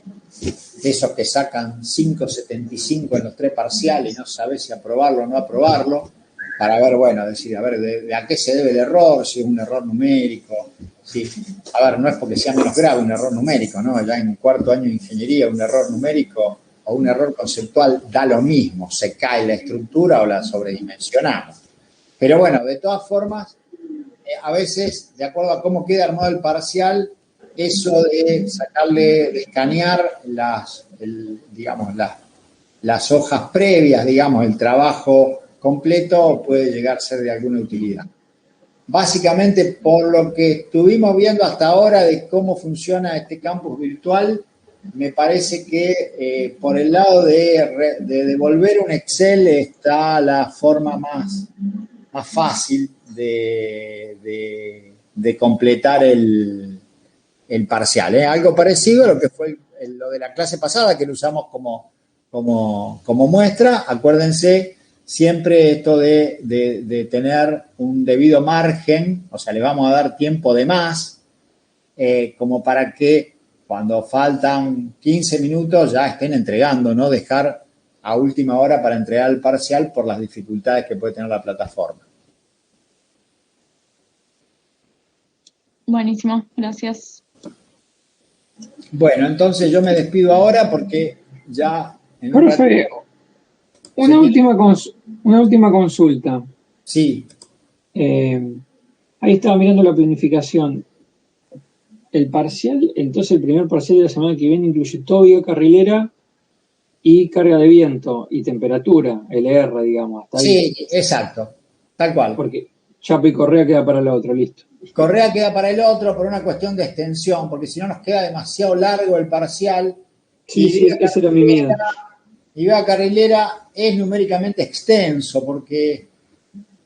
esos que sacan 5,75 en los 3 parciales y no sabes si aprobarlo o no aprobarlo, para ver, bueno, decir, a ver, de a qué se debe el error, si es un error numérico, si, a ver, no es porque sea menos grave un error numérico, ¿no? Ya en 4º año de ingeniería un error numérico o un error conceptual da lo mismo, se cae la estructura o la sobredimensionamos. Pero bueno, de todas formas, a veces, de acuerdo a cómo queda armado el parcial, eso de sacarle, de escanear las hojas previas, digamos, el trabajo completo puede llegar a ser de alguna utilidad. Básicamente, por lo que estuvimos viendo hasta ahora de cómo funciona este campus virtual, me parece que por el lado de devolver un Excel está la forma más fácil de completar el parcial. Algo parecido a lo que fue lo de la clase pasada, que lo usamos como muestra. Acuérdense siempre esto de tener un debido margen, o sea, le vamos a dar tiempo de más, como para que cuando faltan 15 minutos ya estén entregando, no dejar a última hora para entregar el parcial por las dificultades que puede tener la plataforma. Buenísimo, gracias. Bueno, entonces yo me despido ahora porque ya... Profe, una última consulta. Sí. Ahí estaba mirando la planificación. El parcial, entonces el primer parcial de la semana que viene incluye todo viga carrilera y carga de viento y temperatura, LR, digamos. Hasta ahí. Sí, exacto, tal cual. Porque chapa y correa queda para el otro, listo. Correa queda para el otro por una cuestión de extensión, porque si no nos queda demasiado largo el parcial. Sí, ese era mi miedo. Y viga carrilera es numéricamente extenso, porque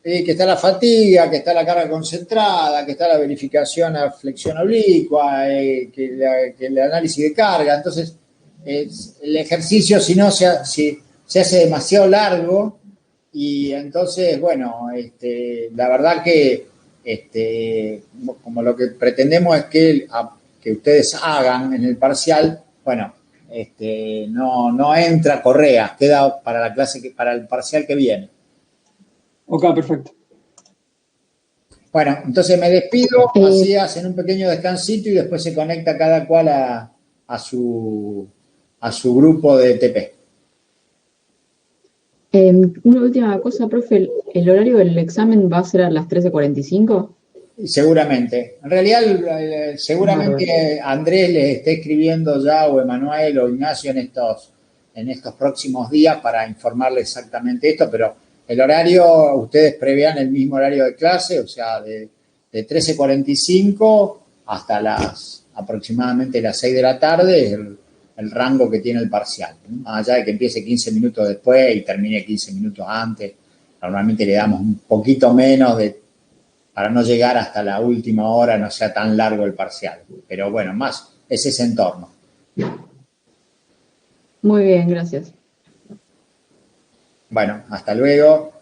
que está la fatiga, que está la carga concentrada, que está la verificación a flexión oblicua, que el análisis de carga. Entonces, el ejercicio, si no, se hace demasiado largo, y entonces, bueno, la verdad que como lo que pretendemos es que ustedes hagan en el parcial, bueno, no entra Correa, queda para la clase, para el parcial que viene. Ok, perfecto. Bueno, entonces me despido, así hacen un pequeño descansito y después se conecta cada cual a su grupo de TP. Una última cosa, profe, ¿el horario del examen va a ser a las 13:45? Seguramente. En realidad, seguramente Andrés les esté escribiendo ya, o Emanuel o Ignacio en estos próximos días para informarles exactamente esto, pero el horario, ustedes prevean el mismo horario de clase, o sea, de 13:45 hasta aproximadamente las 6 de la tarde, es el rango que tiene el parcial. Más allá de que empiece 15 minutos después y termine 15 minutos antes, normalmente le damos un poquito menos para no llegar hasta la última hora, no sea tan largo el parcial. Pero bueno, más es ese entorno. Muy bien, gracias. Bueno, hasta luego.